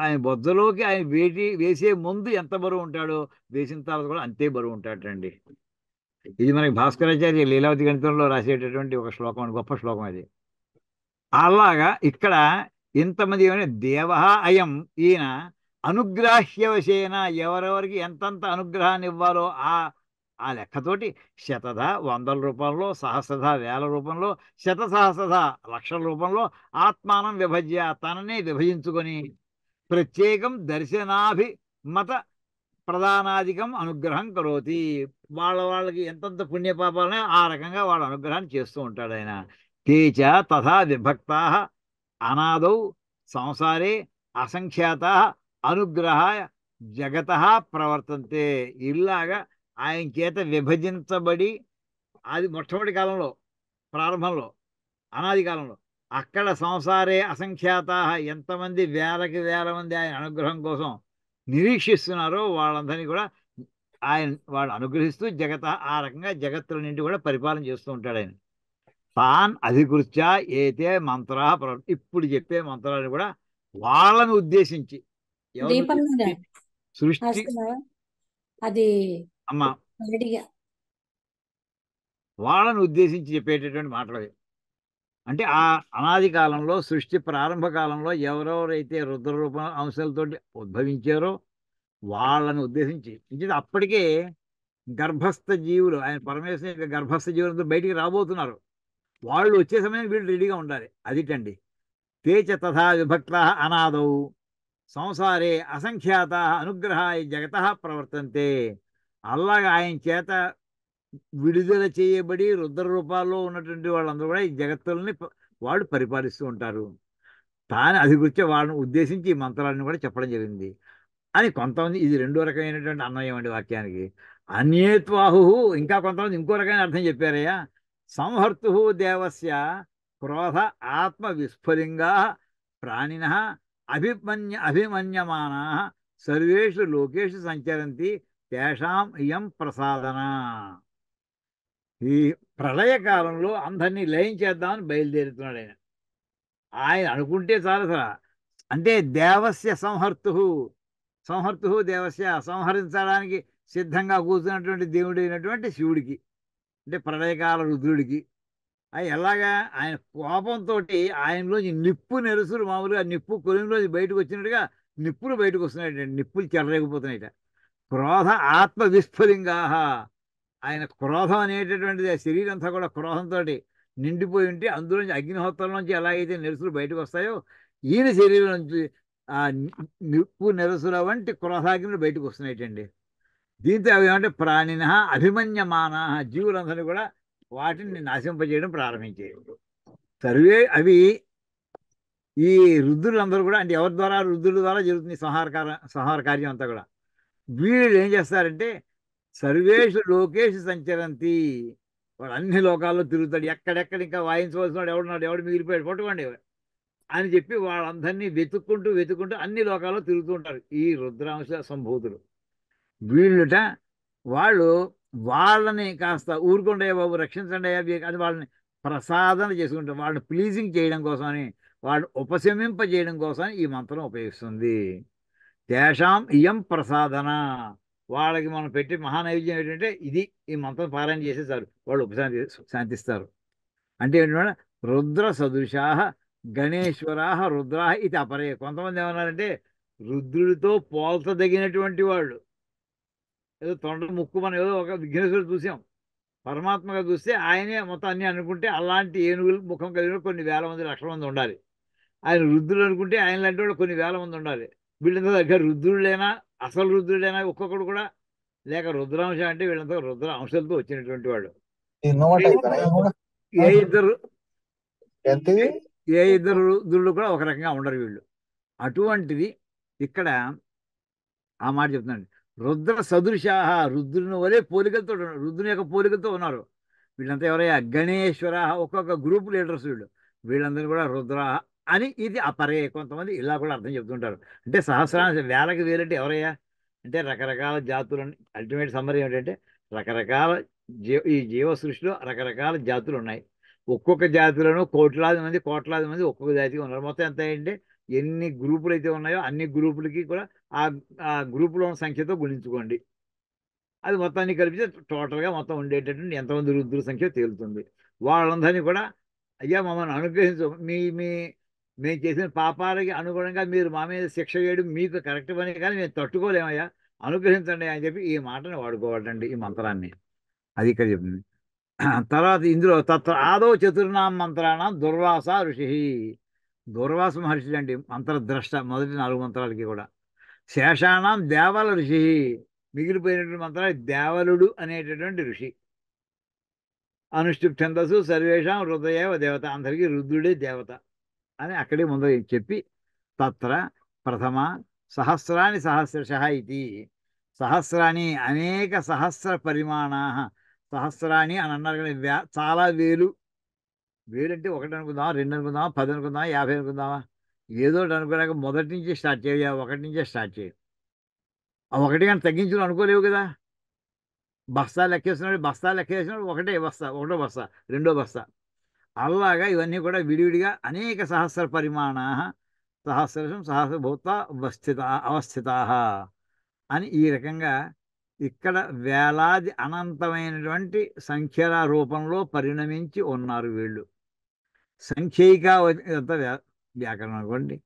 ఆయన బొజ్జలోకి ఆయన వేసే ముందు ఎంత బరువు ఉంటాడో వేసిన తర్వాత కూడా అంతే బరువు ఉంటాడండి. ఇది మనకి భాస్కరాచార్య లీలావతి గణితంలో రాసేటటువంటి ఒక శ్లోకం, గొప్ప శ్లోకం అది. అలాగా ఇక్కడ ఇంతమంది ఏమైనా దేవ అయం, ఈయన అనుగ్రాహ్యవశేన, ఎవరెవరికి ఎంతంత అనుగ్రహాన్ని ఇవ్వాలో ఆ లెక్కతోటి శతధ, వందల రూపంలో, సహస్రధ, వేల రూపంలో, శతసహస్రధ, లక్షల రూపంలో, ఆత్మానం విభజ్య, తననే విభజించుకొని ప్రత్యేకం దర్శనాభిమత ప్రధానాధికం అనుగ్రహం కరోతి. వాళ్ళకి ఎంతంత పుణ్యపాపాలనే ఆ రకంగా వాళ్ళ అనుగ్రహాన్ని చేస్తూ ఉంటాడు ఆయన. తేచ తథా విభక్తా అనాదౌ సంసారే అసంఖ్యాత అనుగ్రహాయ జగత ప్రవర్తంతే. ఇలాగా ఆయన చేత విభజించబడి, అది మొట్టమొదటి కాలంలో, ప్రారంభంలో, అనాది కాలంలో, అక్కడ సంసారే అసంఖ్యాత, ఎంతమంది వేలకి వేల మంది ఆయన అనుగ్రహం కోసం నిరీక్షిస్తున్నారో వాళ్ళందరినీ కూడా వాళ్ళు అనుగ్రహిస్తూ ఆ రకంగా జగత్తులన్నింటి కూడా పరిపాలన చేస్తూ ఉంటాడు ఆయన. తాన్ అధికృత్య ఏతే మంత్రా, ఇప్పుడు చెప్పే మంత్రాలు కూడా వాళ్ళని ఉద్దేశించి, దీపం మీద సృష్టి రాస్తున్నావా? అది అమ్మా, రెడీగా వాళ్ళని ఉద్దేశించి చెప్పేటటువంటి మాటలు అవి. అంటే ఆ అనాది కాలంలో, సృష్టి ప్రారంభ కాలంలో ఎవరెవరైతే రుద్రరూప అంశాలతోటి ఉద్భవించారో వాళ్ళని ఉద్దేశించి, అప్పటికే గర్భస్థ జీవులు, ఆయన పరమేశ్వర యొక్క గర్భస్థ జీవులతో బయటికి రాబోతున్నారు. వాళ్ళు వచ్చే సమయం వీళ్ళు రెడీగా ఉండాలి. అదిటండి. తేచ తథా విభక్త అనాదౌ సంసారే అసంఖ్యాత అనుగ్రహాయ జగత ప్రవర్తంతే. అలాగా ఆయన చేత విడుదల చేయబడి రుద్ర రూపాల్లో ఉన్నటువంటి వాళ్ళందరూ కూడా ఈ జగత్తుల్ని వాళ్ళు పరిపాలిస్తూ ఉంటారు. తాను అధికృత్య వాళ్ళని ఉద్దేశించి ఈ మంత్రాలను కూడా చెప్పడం జరిగింది అని కొంతమంది. ఇది రెండో రకమైనటువంటి అన్వయం అండి వాక్యానికి. అన్యేత్వాహు, ఇంకా కొంతమంది ఇంకో రకమైన అర్థం చెప్పారయ్యా. సంహర్తు దేవస్య క్రోధ ఆత్మ విస్ఫులింగా ప్రాణిన అభిమన్యమానా సర్వేషు లోకేషు సంచరంతి తేషాం ఇయం ప్రసాదన. ఈ ప్రళయకాలంలో అందరినీ లయం చేద్దామని బయలుదేరుతున్నాడు ఆయన. ఆయన అనుకుంటే చాలు అసలు. అంటే దేవస్య సంహర్తు దేవస్య, సంహరించడానికి సిద్ధంగా కూర్చున్నటువంటి దేవుడైనటువంటి శివుడికి, అంటే ప్రళయకాల రుద్రుడికి. అది ఎలాగా? ఆయన కోపంతో ఆయనలోంచి నిప్పు నెరుసులు, మామూలుగా నిప్పు కొలిమిలోంచి బయటకు వచ్చినట్టుగా నిప్పులు బయటకు వస్తున్నాయి, నిప్పులు చెలరేగిపోతున్నాయిట. క్రోధ ఆత్మ విస్ఫులింగా, ఆయన క్రోధం అనేటటువంటిది ఆ శరీరం అంతా కూడా క్రోధంతో నిండిపోయి ఉంటే అందులోంచి అగ్నిహోత్రం నుంచి ఎలాగైతే నెరుసులు బయటకు వస్తాయో ఈయన శరీరం నుంచి ఆ నిప్పు నెరసుల వంటి క్రోధాగ్నులు బయటకు వస్తున్నాయిటండి. దీంతో అవి ఏమంటే ప్రాణిన అభిమన్యమాన జీవులందరినీ కూడా వాటిని నాశింపజేయడం ప్రారంభించాయి. అవి ఈ రుద్రులందరూ కూడా, అంటే ఎవరి ద్వారా? రుద్రుల ద్వారా జరుగుతుంది సంహార కార్యం అంతా కూడా. వీళ్ళు ఏం చేస్తారంటే సర్వేషు లోకేషు సంచరంతి, వాడు అన్ని లోకాల్లో తిరుగుతాడు. ఎక్కడెక్కడ ఇంకా వాయించవలసిన వాడు ఎవడున్నాడు, ఎవడు మిగిలిపోయాడు పట్టుకోండి అని చెప్పి వాళ్ళందరినీ వెతుక్కుంటూ అన్ని లోకాల్లో తిరుగుతూ ఉంటారు ఈ రుద్రాంశ సంభూతులు. వీళ్ళుట వాళ్ళు వాళ్ళని కాస్త ఊరుకుండే బాబు, రక్షించండి అని వాళ్ళని ప్రసాదన చేసుకుంటారు. వాళ్ళని ప్లీజింగ్ చేయడం కోసమని, వాళ్ళని ఉపశమింపజేయడం కోసం ఈ మంత్రం ఉపయోగిస్తుంది. తేషాం ఇయం ప్రసాదన, వాళ్ళకి మనం పెట్టి మహానైవేద్యం ఏంటంటే ఇది. ఈ మంత్రం పారాయణ చేసేసారు వాళ్ళు శాంతిస్తారు. అంటే ఏంటంటే రుద్ర సదృశా గణేశ్వరా రుద్రా ఇది అపరే. కొంతమంది ఏమన్నారంటే రుద్రుడితో పోల్చదగినటువంటి వాళ్ళు, ఏదో తొండ ముక్కు, మనం ఏదో ఒక విఘ్నేశ్వరుడు చూసాం, పరమాత్మగా చూస్తే ఆయనే మొత్తం అన్ని అనుకుంటే అలాంటి ఏనుగులు ముఖం కలిగిన కొన్ని వేల మంది, లక్షల మంది ఉండాలి. ఆయన రుద్రుడు అనుకుంటే ఆయన లాంటి వాళ్ళు కొన్ని వేల మంది ఉండాలి. వీళ్ళంతా దగ్గర రుద్రుడైనా, అసలు రుద్రుడైనా ఒక్కొక్కడు కూడా లేక రుద్రాంశ అంటే వీళ్ళంతా రుద్ర అంశాలతో వచ్చినటువంటి వాళ్ళు. ఏ ఇద్దరు రుద్రుడు కూడా ఒక రకంగా ఉండరు వీళ్ళు. అటువంటిది ఇక్కడ ఆ మాట చెప్తున్నాడు. రుద్ర సదృశా, రుద్రుని వలె పోలికలతో ఉన్నారు, రుద్రుని యొక్క పోలికలతో ఉన్నారు. వీళ్ళంతా ఎవరయ్యా? గణేశ్వర, ఒక్కొక్క గ్రూప్ లీడర్స్ వీళ్ళు. వీళ్ళందరూ కూడా రుద్ర అని ఇది అపరే. కొంతమంది ఇలా కూడా అర్థం చెప్తుంటారు. అంటే సహస్రాంశ, వేలకి వేలంటే ఎవరయ్యా అంటే రకరకాల జాతులు. అల్టిమేట్ సమ్మరీ ఏమిటంటే రకరకాల ఈ జీవ సృష్టిలో రకరకాల జాతులు ఉన్నాయి. ఒక్కొక్క జాతిలోనూ కోట్లాది మంది ఒక్కొక్క జాతిగా ఉన్నారు. మొత్తం ఎంత అంటే ఎన్ని గ్రూపులు అయితే ఉన్నాయో అన్ని గ్రూపులకి కూడా ఆ గ్రూపులో ఉన్న సంఖ్యతో గుణించుకోండి. అది మొత్తాన్ని కలిపితే టోటల్గా మొత్తం ఉండేటటువంటి ఎంతమంది రుద్రుల సంఖ్య తేలుతుంది. వాళ్ళందరినీ కూడా అయ్యా మమ్మల్ని అనుగ్రహించు, మేము చేసిన పాపాలకి అనుగుణంగా మీరు మా మీద శిక్ష చేయడం మీకు కరెక్ట్ పని, కానీ మేము తట్టుకోలేమయ్యా, అనుగ్రహించండి అని చెప్పి ఈ మాటని వాడుకోవాలండి, ఈ మంత్రాన్ని. అది ఇక్కడ చెప్పింది. తర్వాత ఇందులో తత్ర ఆదో చతుర్నాం మంత్రానం దుర్వాస ఋషి. దుర్వాస మహర్షి అండి మంత్రద్రష్ట, మొదటి 4 మంత్రాలకి కూడా. శేషానాం దేవల ఋషి, మిగిలిపోయినటువంటి మంత్రాలు దేవలుడు అనేటటువంటి ఋషి. అనుష్ఠుప్ ఛందస్సు సర్వేషాం హృదయేవ దేవత, అందరికీ రుద్రుడే దేవత అని అక్కడే ముందు చెప్పి తత్ర ప్రథమ సహస్రాని సహస్రశ ఇది. సహస్రాని అనేక సహస్ర పరిమాణా, సహస్రాని అని అన్నారు కానీ చాలా వేలు. వేలంటే 1 అనుకుందామా, 2 అనుకుందామా, 10 అనుకుందామా, 50 అనుకుందామా, ఏదో అనుకున్నాక మొదటి నుంచి స్టార్ట్ చేయ, 1 నుంచే స్టార్ట్ చేయ. ఆ 1 కానీ తగ్గించుకుని అనుకోలేవు కదా. బస్తా లెక్కేసినాడు ఒకటో బస్తా, రెండో బస్తా, అలాగా ఇవన్నీ కూడా విడివిడిగా అనేక సహస్ర పరిమాణ సహస్రశం సహస్రభూత అవస్థితా అని ఈ రకంగా ఇక్కడ వేలాది అనంతమైనటువంటి సంఖ్యల రూపంలో పరిణమించి ఉన్నారు వీళ్ళు. సంఖ్యైక ఇదంతా వ్యాకరణం అనుకోండి.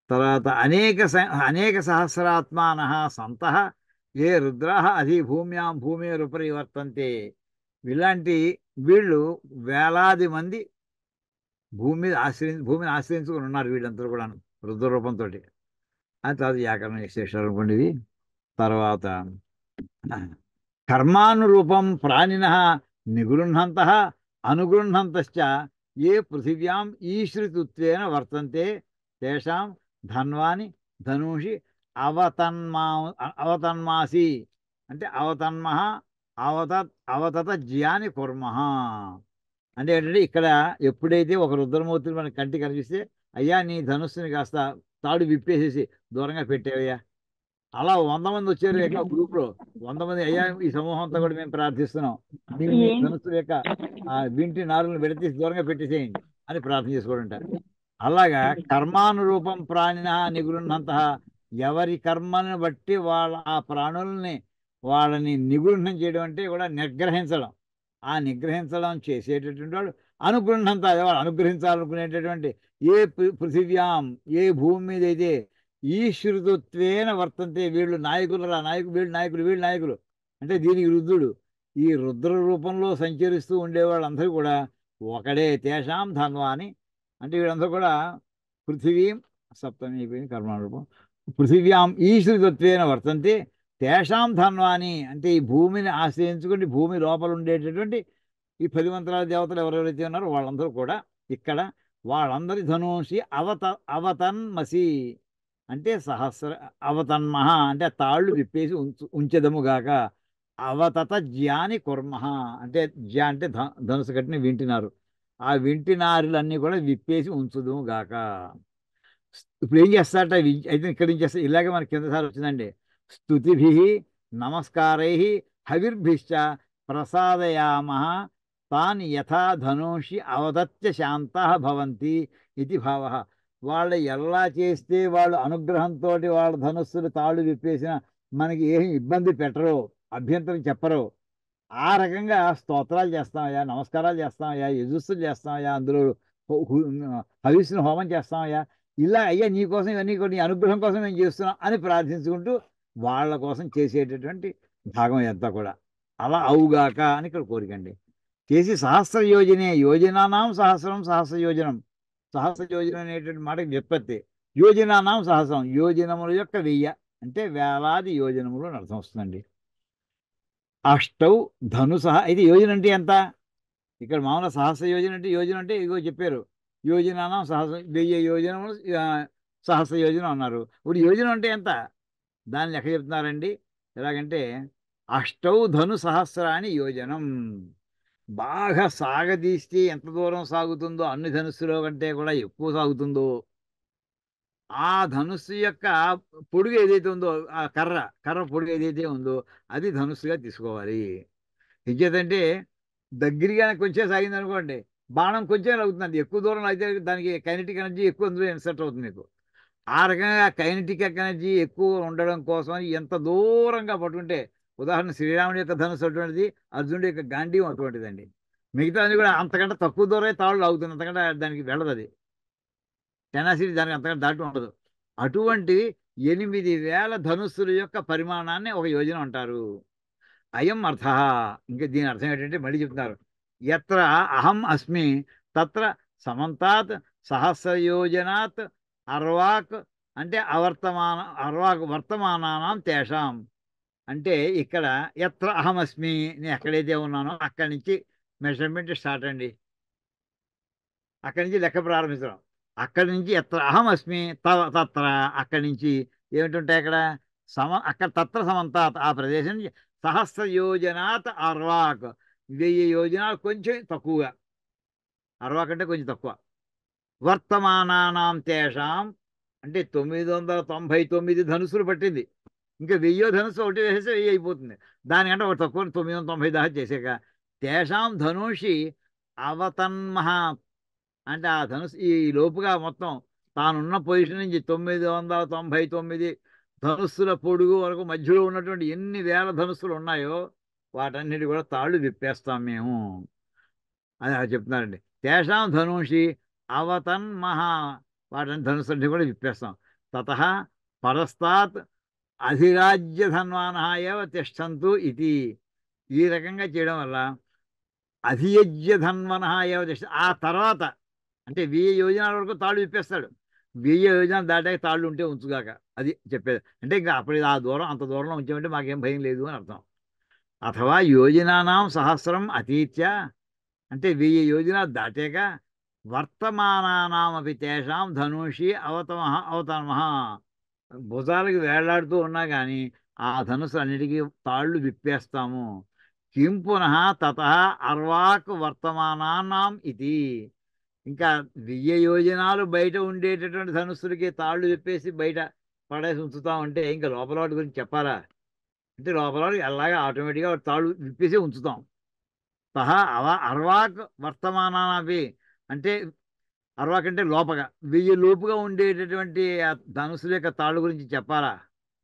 తర్వాత అనేక సహస్రాత్మాన సంతః ఏ రుద్రాః అధిభూమ్యాం భూమిరుపరి వర్తంతే. వీళ్ళు వేలాది మంది భూమిని ఆశ్రయించుకుని ఉన్నారు వీళ్ళందరూ కూడా రుద్ర రూపంతో. అని తర్వాత వ్యాకరణ విశేషాలు అనుకోండి ఇవి. తర్వాత కర్మానురూపం ప్రాణినః నిగృహ్ణంతః అనుగృహ్ణంతశ్చ ఏ పృథివ్యాం ఈశ్రితుత్వేన వర్తంతే తేషాం ధన్వాని ధనుషి అవతన్మాసి, అంటే అవతన్మః అవతత జ్యాని కుర్మః. అంటే ఏంటంటే ఇక్కడ ఎప్పుడైతే ఒక రుద్రమూర్తిని మన కంటికి కనిపిస్తే అయ్యా నీ ధనుస్సుని కాస్త తాడు విప్పేసేసి దూరంగా పెట్టేవయ్యా, అలా 100 మంది వచ్చారు యొక్క గ్రూప్ లో 100 మంది, అయ్యా ఈ సమూహం అంతా కూడా మేము ప్రార్థిస్తున్నాం, మీ ధనుస్సు యొక్క వింటి నారులను విడతీసి దూరంగా పెట్టేసేయండి అని ప్రార్థన చేసుకోవడంటారు. అలాగా కర్మానురూపం ప్రాణిన నిగృహ్ణంత, ఎవరి కర్మను బట్టి ఆ ప్రాణుల్ని వాళ్ళని నిగృహ్ణం చేయడం అంటే కూడా నిగ్రహించడం. ఆ నిగ్రహించడం చేసేటటువంటి వాడు అనుగృహ్ణంత, వాళ్ళు అనుగ్రహించాలనుకునేటటువంటి ఏ పృథివ్యాం, ఏ భూమి మీద అయితే ఈశ్వరుత్వేన వర్తంతే, వీళ్ళు వీళ్ళు నాయకులు అంటే దీనికి రుద్రుడు. ఈ రుద్ర రూపంలో సంచరిస్తూ ఉండేవాళ్ళందరూ కూడా ఒకడే. తేషాం ధన్వాని, అంటే వీళ్ళందరూ కూడా పృథివీ సప్తమి అయిపోయింది కర్మాణ రూపం. పృథివ్యాం ఈశ్వరితత్వేన వర్తంతే తేషాం ధన్వాని, అంటే ఈ భూమిని ఆశ్రయించుకుని భూమి లోపల ఉండేటటువంటి ఈ 10 మంత్రాల దేవతలు ఎవరెవరైతే ఉన్నారో వాళ్ళందరూ కూడా ఇక్కడ వాళ్ళందరి ధనుషి అవతన్మసి, అంటే సహస్ర అవతన్మహ అంటే తాళ్ళు విప్పేసి ఉంచెదముగాక. అవతత జ్యాని కుర్మః అంటే జ్యా అంటే ధనుసు కట్టిన వింటినారు, ఆ వింటినారులన్నీ కూడా విప్పేసి ఉంచుదుము గాక. ఇప్పుడు ఏం చేస్తారట అయితే ఇక్కడి నుంచి చేస్తారు ఇలాగే మనకి కిందసారి వచ్చిందండి. స్తుతిభి నమస్కారై హవిర్భిశ్చ ప్రసాదయామ తాన్ యథా ధనుషి అవదత్య శాంతా భవంతి ఇది భావ. వాళ్ళు ఎలా చేస్తే వాళ్ళు అనుగ్రహంతో వాళ్ళ ధనుస్సులు తాళ్ళు విప్పేసిన మనకి ఏమి ఇబ్బంది పెట్టరు, అభ్యంతరం చెప్పరు. ఆ రకంగా స్తోత్రాలు చేస్తామయ్యా, నమస్కారాలు చేస్తామయ్యా, యజుస్సులు చేస్తామయ్యా, అందులో హవిస్సును హోమం చేస్తామయ్యా, ఇలా అయ్యా నీకోసం ఇవన్నీ కూడా నీ అనుగ్రహం కోసం మేము చేస్తున్నాం అని ప్రార్థించుకుంటూ వాళ్ళ కోసం చేసేటటువంటి భాగం ఎంత కూడా అలా అవుగాక అని ఇక్కడ కోరికండి. చేసి సహస్ర యోజనే, యోజనానాం సహస్రం సహస్ర యోజనం. సహస్ర యోజనం అనేటువంటి మాటకి వ్యుత్పత్తి. యోజనానాం సహస్రం, యోజనముల యొక్క 1000 అంటే వేలాది యోజనములు అని అర్థం వస్తుందండి. అష్టౌ ధనుస, అయితే యోజన అంటే ఎంత? ఇక్కడ మామూలుగా సహస్ర యోజన అంటే యోజన అంటే ఇగో చెప్పారు, యోజనానం సహస్ర 1000 యోజనములు సహస్ర యోజనం అన్నారు. ఇప్పుడు యోజన అంటే ఎంత? దాన్ని లెక్క చెప్తున్నారండి. ఎలాగంటే అష్టౌ ధను సహస్రాని యోజనం. బాగా సాగదీస్తే ఎంత దూరం సాగుతుందో, అన్ని ధనుస్సులో కంటే కూడా ఎక్కువ సాగుతుందో, ఆ ధనుస్సు యొక్క పొడుగు ఏదైతే ఉందో, ఆ కర్ర పొడుగు ఏదైతే ఉందో అది ధనుస్సుగా తీసుకోవాలి. ఇంకేదంటే దగ్గరగా కొంచెం సాగింది అనుకోండి, బాణం కొంచెం అవుతుంది, ఎక్కువ దూరం అయితే దానికి కైనెటిక్ ఎనర్జీ ఎక్కువ అందులో ఇన్సర్ట్ అవుతుంది మీకు. ఆ రకంగా కైనెటిక్ ఎనర్జీ ఎక్కువ ఉండడం కోసం ఎంత దూరంగా పట్టుకుంటే, ఉదాహరణ శ్రీరాముడి యొక్క ధనుసు అటువంటిది, అర్జునుడి యొక్క గాంధీవం అటువంటిదండి. మిగతా అది కూడా అంతకంటే తక్కువ దూరమే తాళ్ళు అవుతుంది, అంతకంటే దానికి వెళ్ళదు, అది టెనాసిటీ దానికి అంతకంటే దాటి ఉండదు. అటువంటి 8000 ధనుస్సుల యొక్క పరిమాణాన్ని ఒక యోజన అంటారు. అయం అర్థ, ఇంకా దీని అర్థం ఏంటంటే మళ్ళీ చెప్తున్నారు. ఎత్ర అహం అస్మి తత్ర సమంతాత్ సహస్రయోజనాత్ అర్వాక్, అంటే అర్వాక్ వర్తమానానాం తేషాం, అంటే ఇక్కడ ఎత్ర అహం అస్మి నేను ఎక్కడైతే ఉన్నానో అక్కడి నుంచి మెజర్మెంట్ స్టార్ట్ అండి. అక్కడి నుంచి లెక్క ప్రారంభించడం. అక్కడి నుంచి ఎత్ర అహం అస్మి తత్ర, అక్కడి నుంచి ఏమిటుంటాయి అక్కడ అక్కడ తత్ర సమంతాత్ ఆ ప్రదేశం నుంచి సహస్ర యోజనాత్ అర్వాక్ 1000 యోజనాలు కొంచెం తక్కువగా, అర్వాక్ అంటే కొంచెం తక్కువ. వర్తమానానాం తేషాం అంటే 999 ధనుసులు పట్టింది, ఇంకా 1000 ధనుసు ఒకటి వేసేస్తే 1000 అయిపోతుంది. దానికంటే ఒక తక్కువ 990 దాకా చేసాక తేషాం ధనుషి అవతన్మహ, అంటే ఆ ధనుసు ఈ లోపుగా మొత్తం తానున్న పొజిషన్ నుంచి 999 ధనుస్సుల పొడుగు వరకు మధ్యలో ఉన్నటువంటి ఎన్ని వేల ధనుస్సులు ఉన్నాయో వాటన్నిటి కూడా తాళ్ళు విప్పేస్తాం మేము అని చెప్తున్నారండి. తేషాం ధనుషి అవతన్మహా, వాటన్ని ధనుస్సుని కూడా విప్పేస్తాం. తత పరస్తాత్ అధిరాజ్య ధన్వాన ఏవ తిష్టంతు ఇది. ఈ రకంగా చేయడం వల్ల అధియజ్య ధన్వన ఏవ తిష్ట, ఆ తర్వాత అంటే 1000 యోజనాల వరకు తాళ్ళు విప్పేస్తాడు. 1000 యోజనాలు దాటాక తాళ్ళు ఉంటే ఉంచుగాక, అది చెప్పేది. అంటే ఇంకా అప్పుడు ఆ దూరం అంత దూరంలో ఉంచామంటే మాకేం భయం లేదు అని అర్థం. అథవా యోజనానాం సహస్రం అతీత్య, అంటే 1000 యోజనాలు దాటాక వర్తమానానామపి తేషాం ధనుషి అవతమహ భుజాలకు వేళ్లాడుతూ ఉన్నా కానీ ఆ ధనుసు అన్నిటికీ తాళ్ళు విప్పేస్తాము. కిం పునః తత అర్వాక్ వర్తమానానాం ఇది, ఇంకా 1000 యోజనాలు బయట ఉండేటటువంటి ధనుస్సులకి తాళ్ళు విప్పేసి బయట పడేసి ఉంచుతామంటే ఇంకా లోపల వాటి గురించి చెప్పాలా? అంటే లోపల వాడికి అలాగే ఆటోమేటిక్గా తాళ్ళు విప్పేసి ఉంచుతాం. సహా అర్వాక్ వర్తమానానవి, అంటే అర్వాక్ అంటే లోపగా 1000 లోపుగా ఉండేటటువంటి ఆ ధనుసుల యొక్క తాళ్ళు గురించి చెప్పాలా?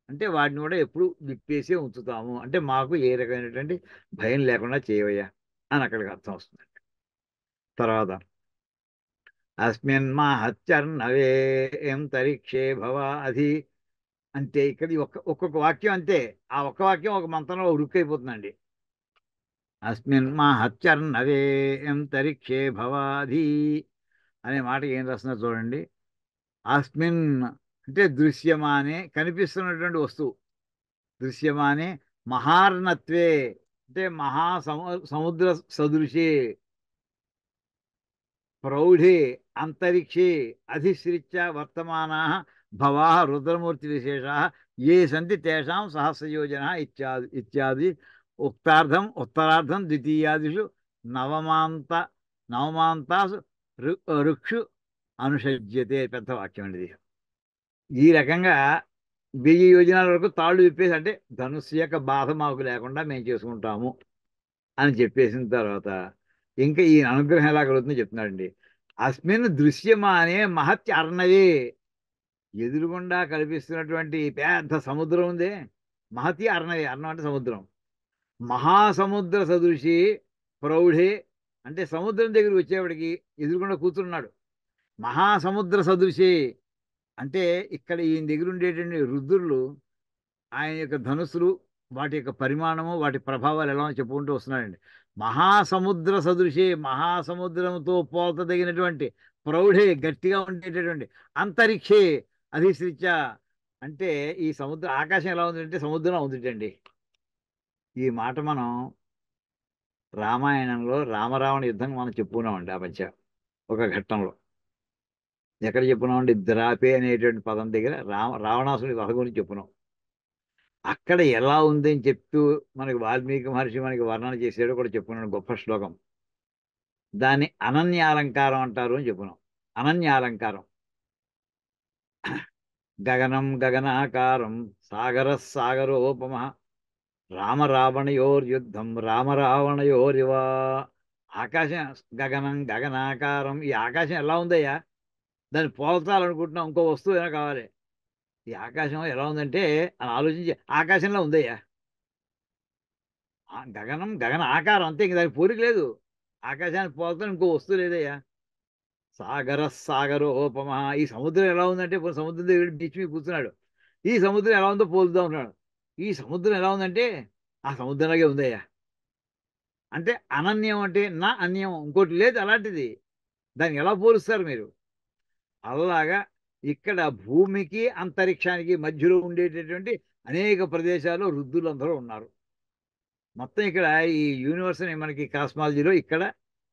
అంటే వాటిని కూడా ఎప్పుడు విప్పేసి ఉంచుతాము, అంటే మాకు ఏ రకమైనటువంటి భయం లేకుండా చేయవయ్యా అని అక్కడికి అర్థం వస్తుంది. తర్వాత అస్మిన్ మా హత్యర్నవే ఎం తరిక్షే భవ అధి, అంటే ఇక్కడ ఒక్కొక్క వాక్యం అంతే, ఆ ఒక్క వాక్యం ఒక మంత్రంలో ఉరుక్కైపోతుందండి. అస్మిన్ మా హత్యర్నవే ఎం తరిక్షే భవాధి అనే మాట ఏం రాస్తున్నారు చూడండి. అస్మిన్ అంటే దృశ్యమానే కనిపిస్తున్నటువంటి వస్తువు, దృశ్యమానే మహార్ణత్వే అంటే సముద్ర సదృశే ప్రౌఢే అంతరిక్షే అధిశ్రిత్య వర్తమానా భవా రుద్రమూర్తి విశేషా ఏ సంతి తేషాం సహస్రయోజన ఇత్యాది ఉత్తరార్థం ద్వితీయాదిషు నవమాంత నవమాంతాసు ఋక్షు అనుసజ్యతే. పెద్ద వాక్యం అండి ఇది. ఈ రకంగా 1000 యోజనాల వరకు తాళ్ళు విప్పేసి, అంటే ధనుస్సు యొక్క బాధ మాకు లేకుండా మేము చేసుకుంటాము అని చెప్పేసిన తర్వాత ఇంకా ఈ అనుగ్రహం ఎలా కలుగుతుందో చెప్తున్నాడండి. అస్మిన్ దృశ్యమానే మహత్య అర్ణవే, ఎదురుగుండా కల్పిస్తున్నటువంటి పెద్ద సముద్రం ఉందే, మహతి అర్ణవే, అర్ణం అంటే సముద్రం, మహాసముద్ర సదృశి ప్రౌఢే అంటే సముద్రం దగ్గరికి వచ్చేవాడికి ఎదురుగుండా కూర్చున్నాడు. మహాసముద్ర సదృశి అంటే ఇక్కడ ఈయన దగ్గర ఉండేటువంటి రుద్రులు ఆయన యొక్క ధనుసులు, వాటి యొక్క పరిమాణము, వాటి ప్రభావాలు ఎలా చెప్పుకుంటూ వస్తున్నాడండి. మహాసముద్ర సదృశే మహాసముద్రంతో పోల్చదగినటువంటి ప్రౌఢే గట్టిగా ఉండేటటువంటి అంతరిక్షే అధిశ్రిత్య అంటే ఈ సముద్ర ఆకాశం ఎలా ఉందంటే సముద్రం ఉందిటండి. ఈ మాట మనం రామాయణంలో రామరావణ యుద్ధం మనం చెప్పుకున్నామండి. ఆ మధ్య ఒక ఘట్టంలో ఎక్కడ చెప్పుకున్నామండి, ద్రాపే అనేటువంటి పదం దగ్గర రావణాసుడి వధ గురించి చెప్పుకున్నాం. అక్కడ ఎలా ఉందని చెప్తూ మనకి వాల్మీకి మహర్షి మనకి వర్ణన చేసాడో కూడా చెప్పుకున్నాడు, గొప్ప శ్లోకం. దాన్ని అనన్యాలంకారం అంటారు అని చెప్పుకున్నాం. అనన్యాలంకారం గగనం గగనాకారం సాగర సాగరోపమ రామరావణయోర్యుద్ధం రామరావణయోరివా. ఆకాశం గగనం గగనాకారం, ఈ ఆకాశం ఎలా ఉందయ్యా, దాన్ని పోల్చాలనుకుంటున్నాం, ఇంకో వస్తువు ఏమైనా కావాలి. ఈ ఆకాశం ఎలా ఉందంటే అని ఆలోచించి ఆకాశంలో ఉందయ్యా. గగనం గగన ఆకారం అంతే, ఇంక దానికి పోలిక లేదు. ఆకాశానికి పోల్తాను ఇంకో వస్తువు లేదయ్యా. సాగర సాగరోపమ, ఈ సముద్రం ఎలా ఉందంటే సముద్రం దగ్గర బీచ్ మీద కూర్చున్నాడు, ఈ సముద్రం ఎలా ఉందో పోలుద్దాం ఉన్నాడు. ఈ సముద్రం ఎలా ఉందంటే ఆ సముద్రంలాగే ఉందయ్యా. అంటే అనన్యం అంటే నా అన్యం, ఇంకోటి లేదు అలాంటిది. దాన్ని ఎలా పోలుస్తారు మీరు? అలాగా ఇక్కడ భూమికి అంతరిక్షానికి మధ్యలో ఉండేటటువంటి అనేక ప్రదేశాల్లో రుద్రులందరూ ఉన్నారు. మొత్తం ఇక్కడ ఈ యూనివర్స్ మనకి కాస్మాలజీలో ఇక్కడ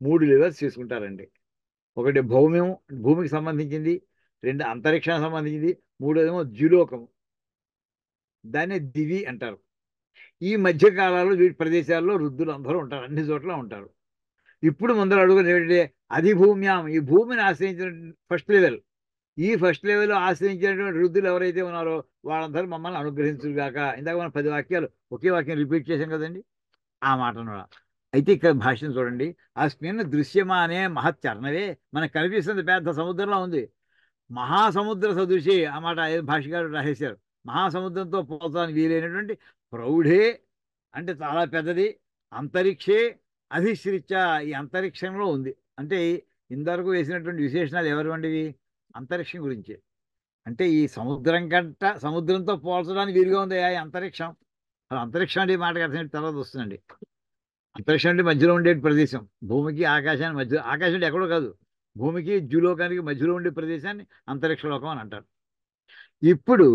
3 లెవెల్స్ తీసుకుంటారండి. ఒకటి భూమికి సంబంధించింది, 2 అంతరిక్షానికి సంబంధించింది, 3ఏమో ద్యులోకము, దాన్ని దివి అంటారు. ఈ మధ్య కాలాల్లో వీటి ప్రదేశాల్లో రుద్రులు అందరూ ఉంటారు, అన్ని చోట్ల ఉంటారు. ఇప్పుడు ముందర అడుగులు ఏంటంటే అధిభూమ్యాం, ఈ భూమిని ఆశ్రయించిన ఫస్ట్ లెవెల్. ఈ ఫస్ట్ లెవెల్లో ఆశ్రయించినటువంటి రుద్రులు ఎవరైతే ఉన్నారో వాళ్ళందరూ మమ్మల్ని అనుగ్రహించుగాక. ఇందాక మనం 10 వాక్యాలు ఒకే వాక్యం రిపీట్ చేశాం కదండి, ఆ మాటను. అయితే ఇక్కడ భాష్యం చూడండి. అస్మిన్ దృశ్యమానే మహత్యర్ణవే, మనకు కనిపిస్తుంది పెద్ద సముద్రంలో ఉంది. మహాసముద్ర సదృశే, ఆ మాట భాష్యకారు రాసేశారు. మహాసముద్రంతో పోల్చడానికి వీలైనటువంటి ప్రౌఢే అంటే చాలా పెద్దది, అంతరిక్షే అధిశ్రిత్య ఈ అంతరిక్షంలో ఉంది. అంటే ఇంతవరకు వేసినటువంటి విశేషణాలు ఎవరు వంటివి? అంతరిక్షం గురించి. అంటే ఈ సముద్రం కంట సముద్రంతో పోల్చడానికి వీలుగా ఉంది ఈ అంతరిక్షం. అలా అంతరిక్షం అంటే మాట అర్థం తర్వాత వస్తుందండి. అంతరిక్షం అంటే మధ్యలో ఉండే ప్రదేశం, భూమికి ఆకాశానికి మధ్య, ఆకాశం అంటే ఎక్కడో కాదు, భూమికి ద్యులోకానికి మధ్యలో ఉండే ప్రదేశాన్ని అంతరిక్ష లోకం అని అంటారు. ఇప్పుడు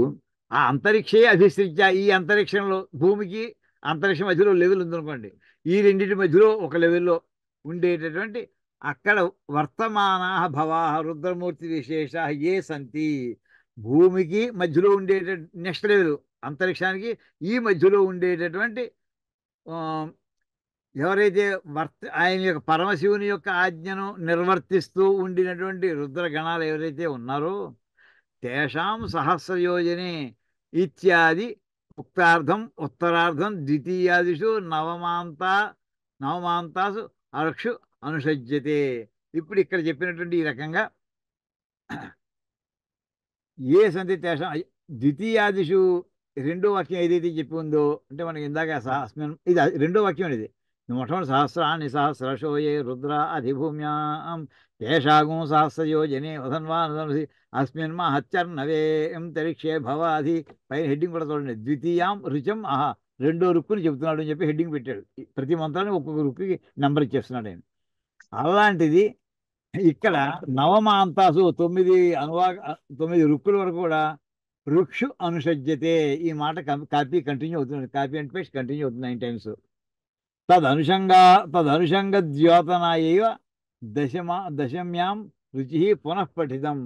ఆ అంతరిక్షే అధిశ్రిత్య, ఈ అంతరిక్షంలో భూమికి అంతరిక్షం మధ్యలో లెవెల్ ఉందనుకోండి, ఈ రెండింటి మధ్యలో ఒక లెవెల్లో ఉండేటటువంటి అక్కడ వర్తమానా భవా రుద్రమూర్తి విశేష ఏ సంతి, భూమికి మధ్యలో ఉండేట నెక్స్ట్ లెవెల్ అంతరిక్షానికి ఈ మధ్యలో ఉండేటటువంటి ఎవరైతే ఆయన యొక్క పరమశివుని యొక్క ఆజ్ఞను నిర్వర్తిస్తూ ఉండినటువంటి రుద్రగణాలు ఎవరైతే ఉన్నారో తేషాం సహస్రయోజనే ఇత్యాది ఉత్తరార్థం ద్వితీయాదిషు నవమాంతాసు అక్షు అనుసజ్యతే. ఇప్పుడు ఇక్కడ చెప్పినటువంటి ఈ రకంగా ఏ సంతి తేషాం ద్వితీయాదిషు, రెండో వాక్యం ఏదైతే చెప్పి ఉందో అంటే మనకి ఇందాక ఇది రెండో వాక్యం. ఇది మొట్టమొదటి సహస్రాన్ని సహస్రశోయే రుద్ర అధిభూమ్యాం కేశాగం సహస్రయోజనే వదన్వానసి అస్మిన్ మహత్యర్ణవే అంతరిక్షే భవాది. పైన హెడ్డింగ్ కూడా చూడండి, ద్వితీయాం రుచం ఆహా, రెండో రుక్కుని చెబుతున్నాడు అని చెప్పి హెడ్డింగ్ పెట్టాడు. ప్రతి మంత్రాన్ని ఒక్కొక్క రుక్కి నెంబర్ ఇచ్చేస్తున్నాడు ఆయన. అలాంటిది ఇక్కడ నవమాంతాసు 9 రుక్కుల వరకు కూడా రుక్షు అనుసజ్యతే ఈ మాట కాపీ కంటిన్యూ అవుతుంది. కాపీ అండ్ పేస్ట్ కంటిన్యూ అవుతుంది 9 టైమ్స్. తదనుషంగ ద్యోతనాయైవ దశమ్యాం రుచి పునఃపఠితం.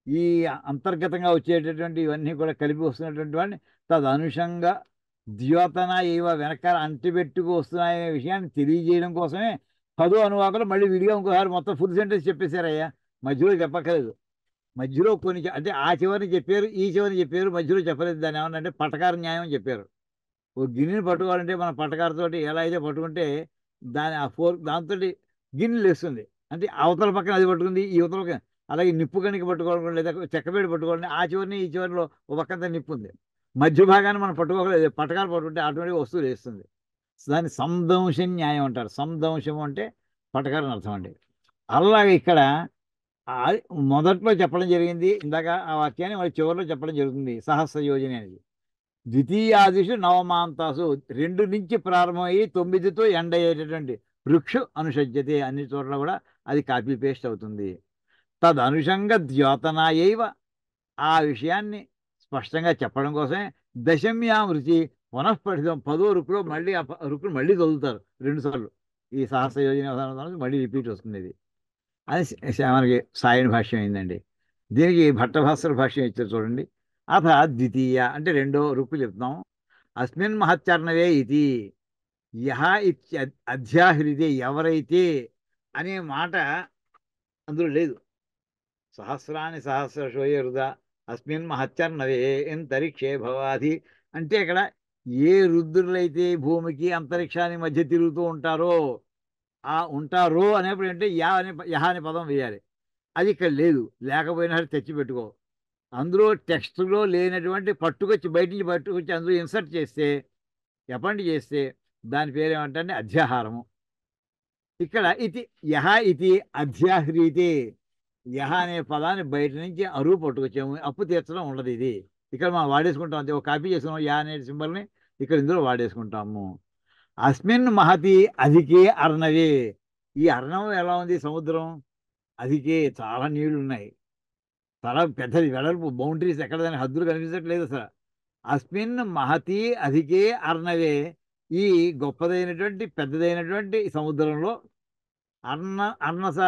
ఈ అంతర్గతంగా వచ్చేటటువంటి ఇవన్నీ కూడా కలిపి వస్తున్నటువంటి వాడిని తదనుషంగ ద్యోతన ఏవ వెనకాల అంటిపెట్టుకు వస్తున్నాయనే విషయాన్ని తెలియజేయడం కోసమే 10 అనువాకాలు మళ్ళీ విడిగా ఇంకోసారి మొత్తం ఫుల్ సెంటెన్స్ చెప్పేశారయ్యా. మధ్యలో చెప్పక్కర్లేదు. మధ్యలో కొన్ని అంటే ఆ చివరిని చెప్పారు, ఈ చివరిని చెప్పారు, మధ్యలో చెప్పలేదు. దాన్ని ఏమన్నా అంటే పటకార న్యాయం అని చెప్పారు. ఓ గిన్నెని పట్టుకోవాలంటే మన పటకారతోటి ఎలా అయితే పట్టుకుంటే దాని ఆ దాంతో గిన్నెలు వేస్తుంది. అంటే అవతల పక్కన అది పట్టుకుంది, ఈ అవతల పక్కన. అలాగే నిప్పు కణిక పట్టుకోవాలి, లేదా చెక్కబేడి పట్టుకోవాలని ఆ చివరిని ఈ చివరిలో ఒక పక్కంతా నిప్పు ఉంది. మధ్య భాగాన్ని మనం పట్టుకోగలేదు. పటకాలు పట్టుకుంటే ఆటోమేటిక్ వస్తువులు వేస్తుంది. దాన్ని సందంశం న్యాయం అంటారు. సందంశం అంటే పటకారం అర్థం అండి. అలాగే ఇక్కడ మొదట్లో చెప్పడం జరిగింది. ఇందాక ఆ వాక్యాన్ని మళ్ళీ చివరిలో చెప్పడం జరుగుతుంది. సహస్ర యోజన అనేది ద్వితీయాదిషు నవమాంతాసు 2 నుంచి ప్రారంభమయ్యి 9తో ఎండ్ అయ్యేటటువంటి వృక్షు అనుసజ్యతే అన్ని చోట్ల కూడా అది కాపీ పేస్ట్ అవుతుంది. తదనుషంగ ద్యోతనాయైవ ఆ విషయాన్ని స్పష్టంగా చెప్పడం కోసమే దశమ్యాం రుచి పునఃపఠితం 10వ రుక్కులో మళ్ళీ ఆ రుక్కులు మళ్ళీ చదువుతారు 2 సార్లు. ఈ సహస్ర యోజన మళ్ళీ రిపీట్ వస్తుంది. ఇది అది మనకి సాయని భాష్యం అయిందండి. దీనికి భట్టభాస్కర భాష్యం ఇచ్చారు చూడండి. అథ ద్వితీయ అంటే 2వ రుక్కు చెప్తాం. అస్మిన్ మహత్యర్ణవే ఇది యహ అధ్యాహ్రితే ఎవరైతే అనే మాట అందులో లేదు. సహస్రాన్ని సహస్రశోయ హృదా అస్మిన్ మహత్యర్ణవే అంతరిక్షే భవాది అంటే ఇక్కడ ఏ రుద్రులైతే భూమికి అంతరిక్షానికి మధ్య తిరుగుతూ ఉంటారో అనేప్పుడు అంటే యహ అనే పదం వేయాలి. అది ఇక్కడ లేదు. లేకపోయినా తెచ్చిపెట్టుకో. అందులో టెక్స్ట్లో లేనటువంటి బయట నుంచి పట్టుకొచ్చి అందులో ఇన్సర్ట్ చేస్తే ఎపండి చేస్తే దాని పేరు ఏమంటే అధ్యాహారము. ఇక్కడ యహ ఇది అధ్యాహ్రీతే యహ అనే పదాన్ని బయట నుంచి అరువు పట్టుకొచ్చాము. అప్పు తీర్చడం ఉండదు. ఇది ఇక్కడ మనం వాడేసుకుంటాం. అంతే ఒక కాపీ చేసుకున్నాం. యా అనే సింబల్ని ఇక్కడ ఇందులో వాడేసుకుంటాము. అస్మిన్ మహతి అధికే అర్ణవే ఈ అర్ణవం ఎలా ఉంది? సముద్రం అధికే చాలా నీళ్లు ఉన్నాయి. చాలా పెద్దది వెడల్పు బౌండరీస్ ఎక్కడ దాని హద్దులు కనిపించట్లేదు అసలు. అస్మిన్ మహతి అధికే అర్ణవే ఈ గొప్పదైనటువంటి పెద్దదైనటువంటి సముద్రంలో అర్ణస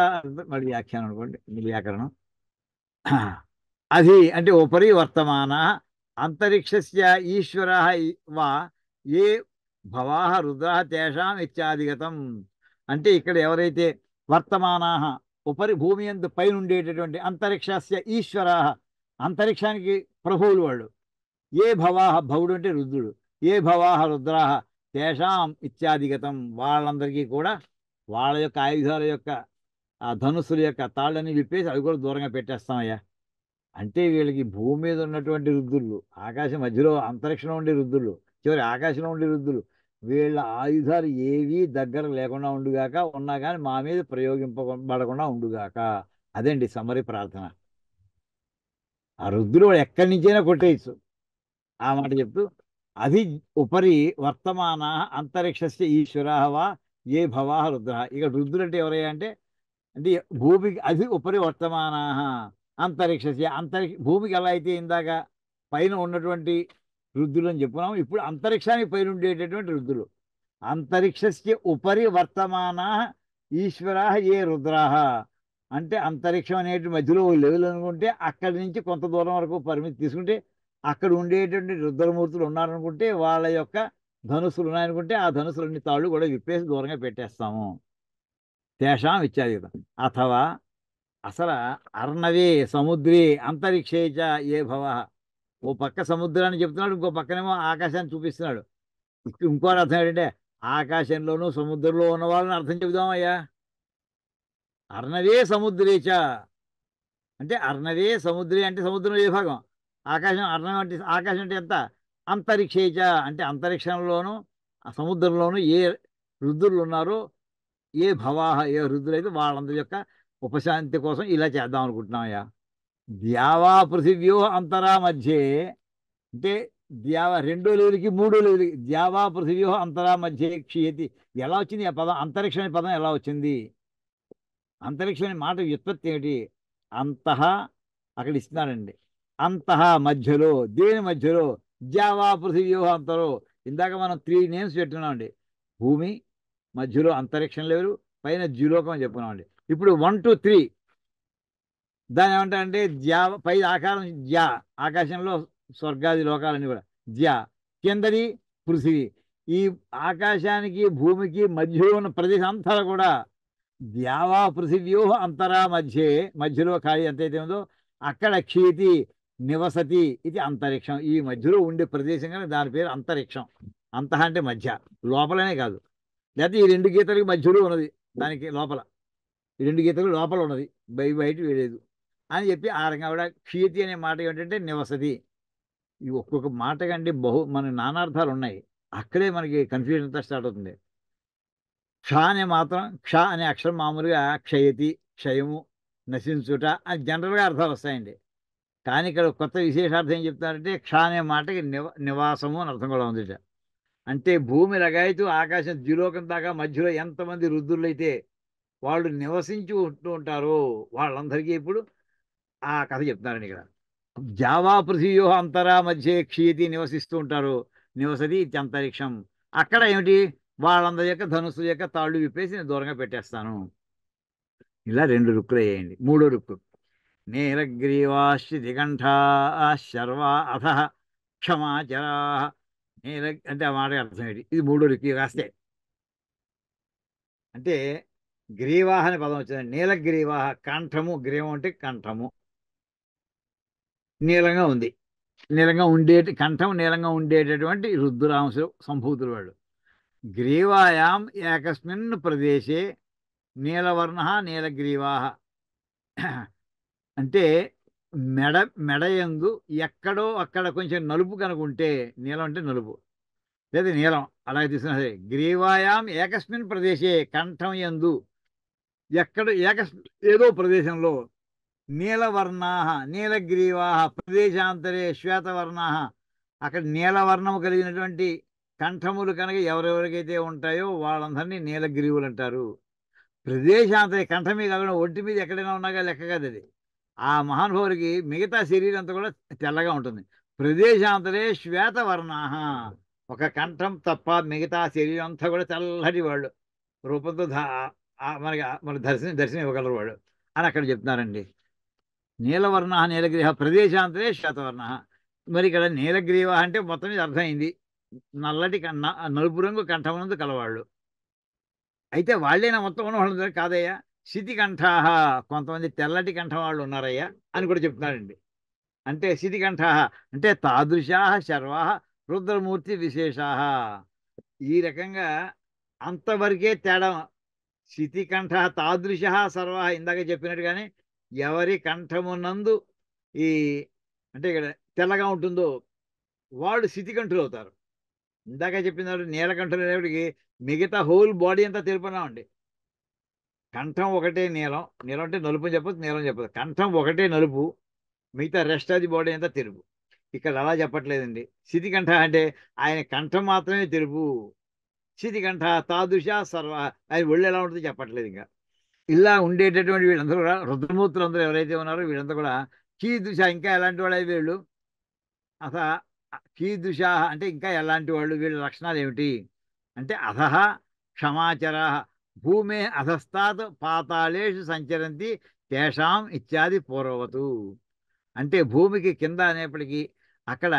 మరి వ్యాఖ్యానం అనుకోండి వ్యాకరణం. అది అంటే ఉపరి వర్తమాన అంతరిక్షస్య ఈశ్వర వా ఏ భవాహ రుద్ర తేషాం ఇత్యాదిగతం అంటే ఇక్కడ ఎవరైతే వర్తమానా ఉపరి భూమి యందు పైన ఉండేటటువంటి అంతరిక్షస్య ఈశ్వర అంతరిక్షానికి ప్రభువులు వాళ్ళు ఏ భవాహ భవుడు అంటే రుద్రుడు ఏ భవాహ రుద్రాహ తేషాం ఇత్యాదిగతం వాళ్ళందరికీ కూడా వాళ్ళ యొక్క ఆయుధాల యొక్క ఆ ధనుస్సుల యొక్క తాళ్ళని విప్పేసి అవి కూడా దూరంగా పెట్టేస్తామయ్యా. అంటే వీళ్ళకి భూమి మీద ఉన్నటువంటి రుద్రులు ఆకాశం మధ్యలో అంతరిక్షంలో ఉండే రుద్రులు చివరి ఆకాశంలో ఉండే రుద్రులు వీళ్ళ ఆయుధాలు ఏవీ దగ్గర లేకుండా ఉండుగాక ఉన్నా కానీ మా మీద ప్రయోగింపబడకుండా ఉండుగాక. అదండి సమరి ప్రార్థన. ఆ రుద్రుడు వాడు ఎక్కడి నుంచైనా కొట్టేయచ్చు. ఆ మాట చెప్తూ అది ఉపరి వర్తమాన అంతరిక్షస్య ఈశ్వర వా ఏ భవాహ రుద్ర ఇక రుద్రుడు అంటే ఎవరయ్యా అంటే భూమికి అది ఉపరి వర్తమాన అంతరిక్షస్య భూమికి ఎలా అయితే ఇందాక పైన ఉన్నటువంటి రుద్రులు అని చెప్పుకున్నాం. ఇప్పుడు అంతరిక్షానికి పైన ఉండేటటువంటి రుద్రులు అంతరిక్షస్య ఉపరి వర్తమాన ఈశ్వర ఏ రుద్రాహ అంటే అంతరిక్షం అనేటువంటి మధ్యలో లెవెల్ అనుకుంటే అక్కడి నుంచి కొంత దూరం వరకు పరిమితి తీసుకుంటే అక్కడ ఉండేటువంటి రుద్రమూర్తులు ఉన్నారనుకుంటే వాళ్ళ యొక్క ధనుసులు ఉన్నాయనుకుంటే ఆ ధనుసులన్నీ తాళ్ళు కూడా విప్పేసి దూరంగా పెట్టేస్తాము. తేషాం ఇత్యాది అథవా అసలు అర్ణవే సముద్రే అంతరిక్షేచ ఏ భవ ఓ పక్క సముద్రాన్ని చెప్తున్నాడు, ఇంకో పక్కనేమో ఆకాశాన్ని చూపిస్తున్నాడు. ఇంకో అర్థం ఏంటంటే ఆకాశంలోనూ సముద్రంలో ఉన్న వాళ్ళని అర్థం చెబుదామయ్యా. అర్ణవే సముద్రేచ అంటే అర్ణవే సముద్రే అంటే సముద్రం ఏ భాగం ఆకాశం. అర్ణం అంటే ఆకాశం అంటే ఎంత అంతరిక్షేచ అంటే అంతరిక్షంలోనూ సముద్రంలోనూ ఏ రుద్రులు ఉన్నారో ఏ భవాహ ఏ రుద్రులైతే వాళ్ళందరి యొక్క ఉపశాంతి కోసం ఇలా చేద్దాం అనుకుంటున్నామయ్యా. ద్యావా పృథివ్యో అంతరా మధ్యే అంటే ద్యావా 2వ లెవెల్కి 3వ లెవెల్కి ద్యావా పృథివ్యో అంతరా మధ్యే క్షీయతి ఎలా వచ్చింది ఆ పదం? అంతరిక్షం అనే పదం ఎలా వచ్చింది? అంతరిక్షం అనే మాట వ్యుత్పత్తి ఏమిటి? అంతః అక్కడ ఇస్తున్నారండి. అంతః మధ్యలో, దేని మధ్యలో? జావా పృథివ్యూహ అంతరో. ఇందాక మనం 3 నేమ్స్ పెట్టుకున్నామండి. భూమి మధ్యలో అంతరిక్షం లేరు, పైన ద్యులోకం అని చెప్పుకున్నామండి. ఇప్పుడు 1 to 3 దాని ఏమంటారంటే జ్యా, పై ఆకారం జ్యా, ఆకాశంలో స్వర్గాది లోకాలన్నీ కూడా జ్యా, కిందది పృథివీ. ఈ ఆకాశానికి భూమికి మధ్యలో ఉన్న ప్రదేశం అంతా కూడా ద్యావా పృథివ్యో అంతరా మధ్యలో ఖాళీ ఎంతైతే ఉందో అక్కడ క్షీతి నివసతి, ఇది అంతరిక్షం. ఈ మధ్యలో ఉండే ప్రదేశం కానీ దాని పేరు అంతరిక్షం. అంతః అంటే మధ్య, లోపలనే కాదు. లేకపోతే ఈ 2 గీతలకి మధ్యలో ఉన్నది, దానికి లోపల ఈ 2 గీతలు లోపల ఉన్నది, బయట వేయలేదు అని చెప్పి ఆ రకంగా కూడా క్షీతి అనే మాట ఏమిటంటే నివసతి. ఈ ఒక్కొక్క మాట కంటే మన నానార్థాలు ఉన్నాయి. అక్కడే మనకి కన్ఫ్యూజన్ అంతా స్టార్ట్ అవుతుంది. క్ష అనే మాత్రం, క్ష అనే అక్షరం మామూలుగా క్షయతి, క్షయము, నశించుట అని జనరల్గా అర్థాలు వస్తాయండి. కానీ ఇక్కడ కొత్త విశేషార్థం ఏం చెప్తారంటే క్ష అనే మాటకి నివాసము అని అర్థం కూడా ఉంది. అంటే భూమి లగాయతూ ఆకాశం ద్యులోకం దాకా మధ్యలో ఎంతమంది రుద్రులు అయితే వాళ్ళు నివసించి ఉంటూ ఉంటారో వాళ్ళందరికీ ఇప్పుడు ఆ కథ చెప్తున్నారండి ఇక్కడ. జావా పృథివ్యో అంతరా మధ్య క్షీతి నివసిస్తూ ఉంటారు, నివసతి ఇది అంతరిక్షం. అక్కడ ఏమిటి? వాళ్ళందరి యొక్క ధనుసు యొక్క తాళ్ళు విప్పేసి నేను దూరంగా పెట్టేస్తాను. ఇలా 2 రుక్కులు అయ్యాయండి. 3వ రుక్కు నీలగ్రీవాశ్చి దిగంఠా శర్వా అథ క్షమాచరా. నీల అంటే ఆ మాట అర్థం ఏంటి? ఇది 3వ రుక్కు కాస్తే. అంటే గ్రీవాహ అనే పదం వచ్చింది. నీలగ్రీవాహ కంఠము, గ్రీవం అంటే కంఠము, నీలంగా ఉంది. కంఠం నీలంగా ఉండేటటువంటి రుద్రాంశ సంభూతులు వాళ్ళు. గ్రీవాయాం ఏకస్మిన్ ప్రదేశే నీలవర్ణ నీలగ్రీవా. అంటే మెడయందు ఎక్కడో అక్కడ కొంచెం నలుపు కనుకుంటే, నీలం అంటే నలుపు లేదా నీలం అలాగే తీసుకున్నా సరే, గ్రీవాయాం ఏకస్మిన్ ప్రదేశే కంఠం యందు ఏదో ప్రదేశంలో నీలవర్ణా నీలగ్రీవా ప్రదేశాంతరే శ్వేతవర్ణా, అక్కడ నీలవర్ణము కలిగినటువంటి కంఠములు కనుక ఎవరెవరికైతే ఉంటాయో వాళ్ళందరినీ నీలగ్రీవులు అంటారు. ప్రదేశాంతరే, కంఠమే కాకుండా ఒంటి మీద ఎక్కడైనా ఉన్నాగా లెక్క కాదు అది. ఆ మహానుభావుడికి మిగతా శరీరం అంతా కూడా తెల్లగా ఉంటుంది. ప్రదేశాంతరే శ్వేతవర్ణా, ఒక కంఠం తప్ప మిగతా శరీరం అంతా కూడా తెల్లటి వాళ్ళు, రూపంతో మన దర్శనం ఇవ్వగలరు వాళ్ళు అని అక్కడ చెప్తున్నారండి. నీలవర్ణ నీలగ్రీవ ప్రదేశాంతరే శ్వేతవర్ణ. మరి ఇక్కడ నీలగ్రీవ అంటే మొత్తం మీద అర్థమైంది, నల్లటి నలుపు రంగు కంఠమునందు కలవాళ్ళు. అయితే వాళ్ళైనా మొత్తం ఉన్న వాళ్ళు కాదయ్యా, శితికంఠాహ, కొంతమంది తెల్లటి కంఠం వాళ్ళు ఉన్నారయ్యా అని కూడా చెప్తున్నారండి. అంటే శితికంఠాహ అంటే తాదృశాహ శర్వాహ రుద్రమూర్తి విశేషాహ. ఈ రకంగా అంతవరకే తేడా. శితికంఠ తాదృశ సర్వాహ ఇందాక చెప్పినట్టుగానే ఎవరి కంఠమునందు ఈ అంటే ఇక్కడ తెల్లగా ఉంటుందో వాళ్ళు శితికంఠులు అవుతారు. ఇందాక చెప్పిన నీలకంఠులు అనేప్పటికి మిగతా హోల్ బాడీ అంతా తెలుపున్నామండి. కంఠం ఒకటే నీలం, నీలం అంటే నలుపు అని చెప్పదు, నీలం చెప్పదు. కంఠం ఒకటే నలుపు, మిగతా రెస్ట్ ఆఫ్ ది బాడీ అంతా తెలుపు. ఇక్కడ అలా చెప్పట్లేదండి. శితికంఠ అంటే ఆయన కంఠం మాత్రమే తెలుపు. శితికంఠ తాదృశ సర్వ, ఆయన ఒళ్ళు ఎలా ఉంటుందో చెప్పట్లేదు. ఇంకా ఇలా ఉండేటటువంటి వీళ్ళందరూ కూడా రుద్రమూర్తులు అందరూ ఎవరైతే ఉన్నారో వీళ్ళంతా కూడా కీదృశ, ఇంకా ఎలాంటి వాళ్ళు వీళ్ళు? అస కీదృశ అంటే ఇంకా ఎలాంటి వాళ్ళు, వీళ్ళ లక్షణాలు ఏమిటి అంటే అధః క్షమాచర భూమే అధస్తాత్ పాతాళేషు సంచరంతి తేషాం ఇత్యాది పూర్వవతు. అంటే భూమికి కింద అనేప్పటికీ అక్కడ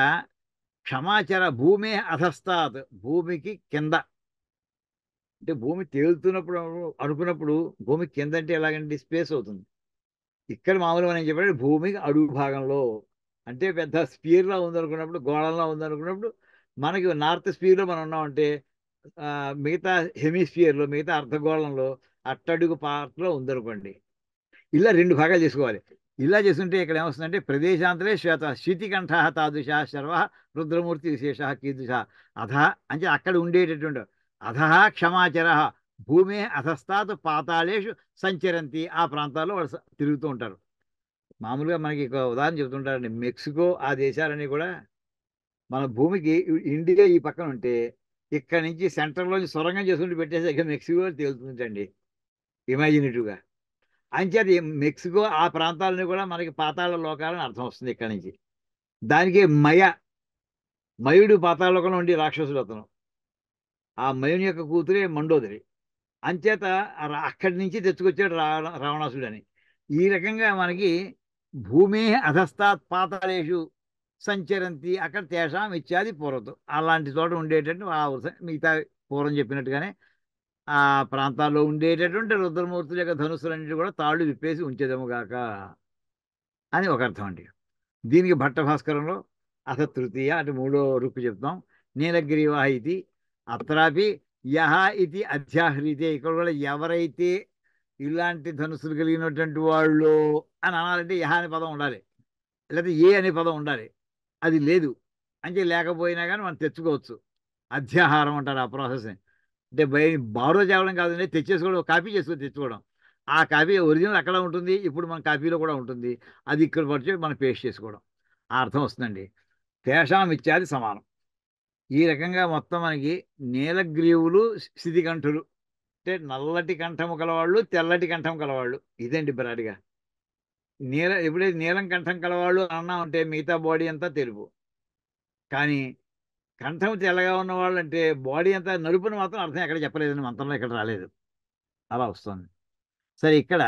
క్షమాచర భూమే అధస్తాత్, భూమికి కింద అంటే భూమి తేలుతున్నప్పుడు అనుకున్నప్పుడు భూమి కింద అంటే ఎలాగంటే స్పేస్ అవుతుంది. ఇక్కడ మామూలుగా మనం చెప్పాడు భూమికి అడుగు భాగంలో, అంటే పెద్ద స్పీర్లో ఉందనుకున్నప్పుడు, గోళంలో ఉందనుకున్నప్పుడు, మనకి నార్త్ స్పీర్లో మనం ఉన్నామంటే మిగతా హెమిస్ఫియర్లో, మిగతా అర్ధగోళంలో అట్టడుగు పార్ట్లో ఉందనుకోండి. ఇలా 2 భాగాలు చేసుకోవాలి. ఇలా చేసుకుంటే ఇక్కడ ఏమొస్తుందంటే ప్రదేశాంతరే శ్వేత శితికంఠ తాదృశ శర్వ రుద్రమూర్తి విశేష కీదృశ అధ అంటే అక్కడ ఉండేటటువంటి అధః క్షమాచర భూమే అధస్తాత్ పాతాళేషు సంచరంతి, ఆ ప్రాంతాల్లో వాళ్ళు తిరుగుతూ ఉంటారు. మామూలుగా మనకి ఉదాహరణ చెబుతుంటారండి, మెక్సికో ఆ దేశాలన్నీ కూడా మన భూమికి ఇండియా ఈ పక్కన ఉంటే ఇక్కడ నుంచి సెంటర్లో సొరంగం చేసుకుంటూ పెట్టేసి ఇక మెక్సికో తేలుతుంటండి ఇమాజినేటివ్గా. అంచేది మెక్సికో ఆ ప్రాంతాలని కూడా మనకి పాతాళ లోకాలని అర్థం వస్తుంది ఇక్కడి నుంచి. దానికి మయుడు పాతాళ లోకంలో ఉండి రాక్షసుడు అతను. ఆ మయుని యొక్క కూతురే మండోదరి. అంచేత అక్కడి నుంచి తెచ్చుకొచ్చాడు రావణాసుడు అని. ఈ రకంగా మనకి భూమే అధస్తాత్ పాతాళేషు సంచరంతి అక్కడ తేషాం ఇత్యాది పూర్వతం అలాంటి చోట ఉండేటట్టు మిగతా పూర్వం చెప్పినట్టుగానే ఆ ప్రాంతాల్లో ఉండేటటువంటి రుద్రమూర్తుల యొక్క ధనుసులన్నిటి కూడా తాళ్ళు విప్పేసి ఉంచేదము గాక అని ఒక అర్థం అండి. దీనికి భట్ట భాస్కరంలో అథ తృతీయ అంటే మూడో రుక్కు చెప్తాం. నీలగ్రీవాహ ఇది అత్రాపి యహ ఇది అధ్యాహ్రీతే. ఇక్కడ కూడా ఎవరైతే ఇలాంటి ధనుసులు కలిగినటువంటి వాళ్ళు అని అనాలంటే యహ అనే పదం ఉండాలి, లేకపోతే ఏ అనే పదం ఉండాలి. అది లేదు అంటే లేకపోయినా కానీ మనం తెచ్చుకోవచ్చు. అధ్యాహారం అంటారు ఆ ప్రాసెస్ని. అంటే బారో చేయడం కాదండి, తెచ్చేసుకోవడం, కాపీ చేసుకొని తెచ్చుకోవడం. ఆ కాపీ ఒరిజినల్ అక్కడ ఉంటుంది, ఇప్పుడు మన కాపీలో కూడా ఉంటుంది. అది ఇక్కడ పడితే మనం పేస్ట్ చేసుకోవడం, ఆ అర్థం వస్తుందండి. తేషాం ఇత్యాది సమానం. ఈ రకంగా మొత్తం మనకి నీలగ్రీవులు శితికంఠులు అంటే నల్లటి కంఠము కలవాళ్ళు, తెల్లటి కంఠం కలవాళ్ళు. ఇదండి బ్రాడ్గా. ఎప్పుడైతే నీలం కంఠం కలవాళ్ళు అన్నా ఉంటే మిగతా బాడీ అంతా తెలుపు, కానీ కంఠం తెల్లగా ఉన్న వాళ్ళు అంటే బాడీ అంతా నలుపుని మాత్రం అర్థం ఎక్కడ చెప్పలేదని మంత్రంలో ఇక్కడ రాలేదు. అలా వస్తుంది. సరే, ఇక్కడ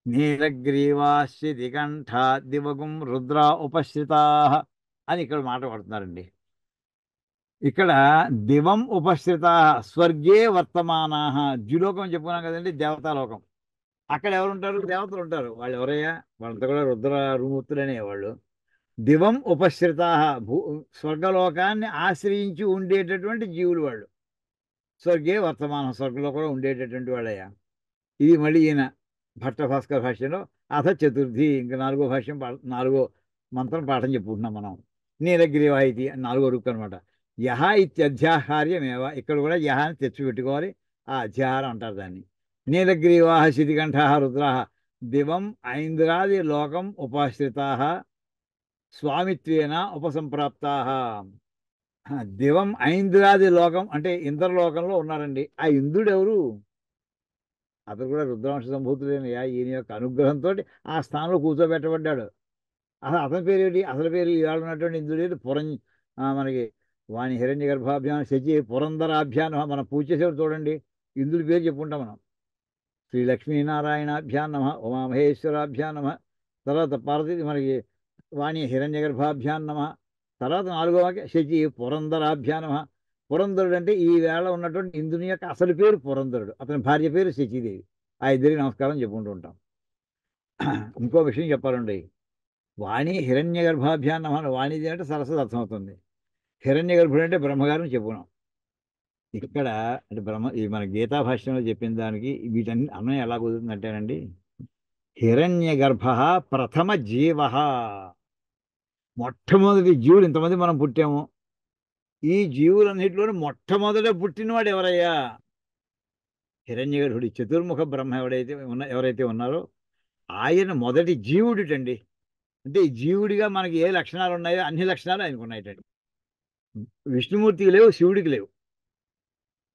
నీలగ్రీవాశ్చితి కంఠ దివగుం రుద్ర ఉపశ్రితా అని ఇక్కడ మాట పడుతున్నారండి. ఇక్కడ దివం ఉపశ్రిత స్వర్గే వర్తమానా. ద్యులోకం చెప్పుకున్నాం కదండి, దేవతాలోకం. అక్కడ ఎవరు ఉంటారు? దేవతలు ఉంటారు. వాళ్ళు ఎవరయ్యా? వాళ్ళంతా కూడా రుద్రమూర్తులు అనేవాళ్ళు. దివం ఉపశ్రిత స్వర్గలోకాన్ని ఆశ్రయించి ఉండేటటువంటి జీవులు వాళ్ళు. స్వర్గే వర్తమానం, స్వర్గంలో కూడా ఉండేటటువంటి వాళ్ళయ్యా. ఇది మళ్ళీ ఈయన భట్ట భాస్కర భాష్యంలో అథ చతుర్థి, ఇంకా నాలుగో మంత్రం పాఠం చెప్పుకుంటున్నాం మనం. నీలగ్రీవ ఇది నాలుగో రుక్కు అనమాట. యహ ఇత్యధ్యాహార్యమేవ. ఇక్కడ కూడా యహాన్ని తెచ్చిపెట్టుకోవాలి, ఆ అధ్యాహారం అంటారు దాన్ని. నీలగ్రీవాహ శితికంఠాః రుద్రాః దివం ఐంద్రాది లోకం ఉపాశ్రితాః స్వామిత్వేన ఉపసంప్రాప్తాః. దివం ఐంద్రాది లోకం అంటే ఇంద్రలోకంలో ఉన్నారండి. ఆ ఇంద్రుడు ఎవరు? అతను కూడా రుద్రవంశ సంభూతుడైనయా. ఈయన యొక్క అనుగ్రహంతో ఆ స్థానంలో కూర్చోబెట్టబడ్డాడు. అసలు అతని పేరు ఏంటి? అసలు పేరు ఇవాళ ఉన్నటువంటి ఇంద్రుడు మనకి వాణి హిరణ్య గర్భాభ్యానం శచి పురంధరాభ్యానం మనం పూజ చేసేవాడు చూడండి, ఇంద్రుడి పేరు చెప్పుకుంటాం మనం. శ్రీ లక్ష్మీనారాయణాభ్యాం నమః, ఉమామహేశ్వరాభ్యాం నమః. తర్వాత పార్వతి మనకి వాణి హిరణ్య గర్భాభ్యాం నమః. తర్వాత నాలుగో వాక్య శచి పురంధరాభ్యాం నమః. పురంధరుడు అంటే ఈ వేళ ఉన్నటువంటి ఇంద్రుని యొక్క అసలు పేరు పురంధరుడు, అతని భార్య పేరు శచీదేవి. ఆ ఇద్దరికి నమస్కారం చెప్పుకుంటూ ఉంటాం. ఇంకో విషయం చెప్పాలండి. వాణి హిరణ్య గర్భాభ్యాం నమః. వాణిది అంటే సరస్వతి అర్థమవుతుంది. హిరణ్య గర్భుడు అంటే బ్రహ్మగారిని చెప్పుకున్నాం. ఇక్కడ అంటే ఈ మన గీతా భాష్యంలో చెప్పిన దానికి వీటన్ని అన్వయం ఎలా కుదురుతుందంటేనండి, హిరణ్య గర్భ ప్రథమ జీవ. మొట్టమొదటి జీవుడు. ఇంతమంది మనం పుట్టాము, ఈ జీవులన్నింటిలోనూ మొట్టమొదట పుట్టినవాడు ఎవరయ్యా? హిరణ్య గర్భుడు, చతుర్ముఖ బ్రహ్మ ఎవరైతే ఉన్నారో ఆయన మొదటి జీవుడిటండి. అంటే ఈ జీవుడిగా మనకి ఏ లక్షణాలు ఉన్నాయో అన్ని లక్షణాలు ఆయనకు ఉన్నాయటండి. విష్ణుమూర్తికి లేవు, శివుడికి లేవు.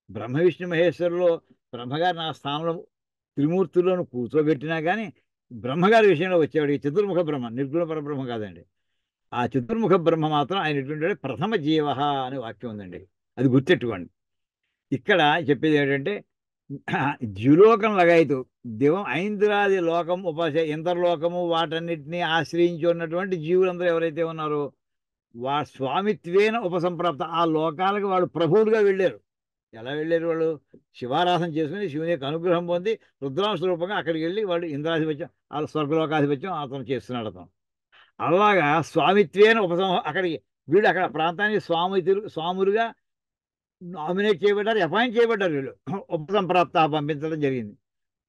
బ్రహ్మ విష్ణు మహేశ్వరులో బ్రహ్మగారిని ఆ స్థానంలో త్రిమూర్తుల్లోనూ కూర్చోబెట్టినా కానీ బ్రహ్మగారి విషయంలో వచ్చేవాడికి చతుర్ముఖ బ్రహ్మ, నిర్గుణ పరబ్రహ్మ కాదండి. ఆ చతుర్ముఖ బ్రహ్మ మాత్రం ఆయన ఎటువంటి ప్రథమ జీవ అనే వాక్యం ఉందండి, అది గుర్తెట్టుకోండి. ఇక్కడ చెప్పేది ఏంటంటే ద్యులోకం లగాయితూ దివం ఐంద్రాది లోకం ఇంద్రలోకము వాటన్నిటినీ ఆశ్రయించి ఉన్నటువంటి జీవులందరూ ఎవరైతే ఉన్నారో స్వామిత్వేన ఉపసంప్రాప్త. ఆ లోకాలకు వాళ్ళు ప్రభువులుగా వెళ్ళారు. ఎలా వెళ్ళారు? వాళ్ళు శివారాధన చేసుకుని శివుని యొక్క అనుగ్రహం పొంది రుద్రాంశ రూపంగా అక్కడికి వెళ్ళి వాళ్ళు ఇంద్రాధిపత్యం, వాళ్ళ స్వర్గలోకాధిపత్యం అతను చేస్తున్నాడు. అతను అలాగా స్వామిత్వేన అక్కడికి వీళ్ళు అక్కడ ప్రాంతానికి స్వాములుగా నామినేట్ చేయబడ్డారు, అపాయింట్ చేయబడ్డారు. వీళ్ళు ఉపసంప్రాప్త పంపించడం జరిగింది.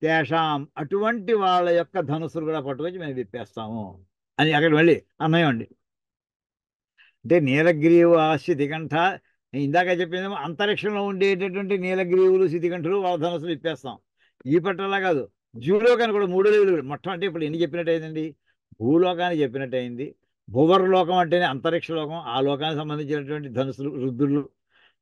తేషాం అటువంటి వాళ్ళ యొక్క ధనుసులు కూడా పట్టుకొచ్చి మేము విప్పేస్తాము అని అక్కడ మళ్ళీ అన్నయం అండి. అంటే నీలగ్రీవ శితికంఠ, ఇందాక చెప్పిందేమో అంతరిక్షంలో ఉండేటటువంటి నీలగ్రీవులు శితికంఠులు వాళ్ళ ధనుసులు ఇప్పేస్తాం. ఈ పట్టలా కాదు, జీవలోకాన్ని కూడా 3 లెవెలు మొత్తం. అంటే ఇప్పుడు ఎన్ని చెప్పినట్టు అయిందండి? భూలోకాన్ని చెప్పినట్టు అయింది. భూవర్లోకం అంటేనే అంతరిక్ష లోకం, ఆ లోకానికి సంబంధించినటువంటి ధనుసులు రుద్రులు.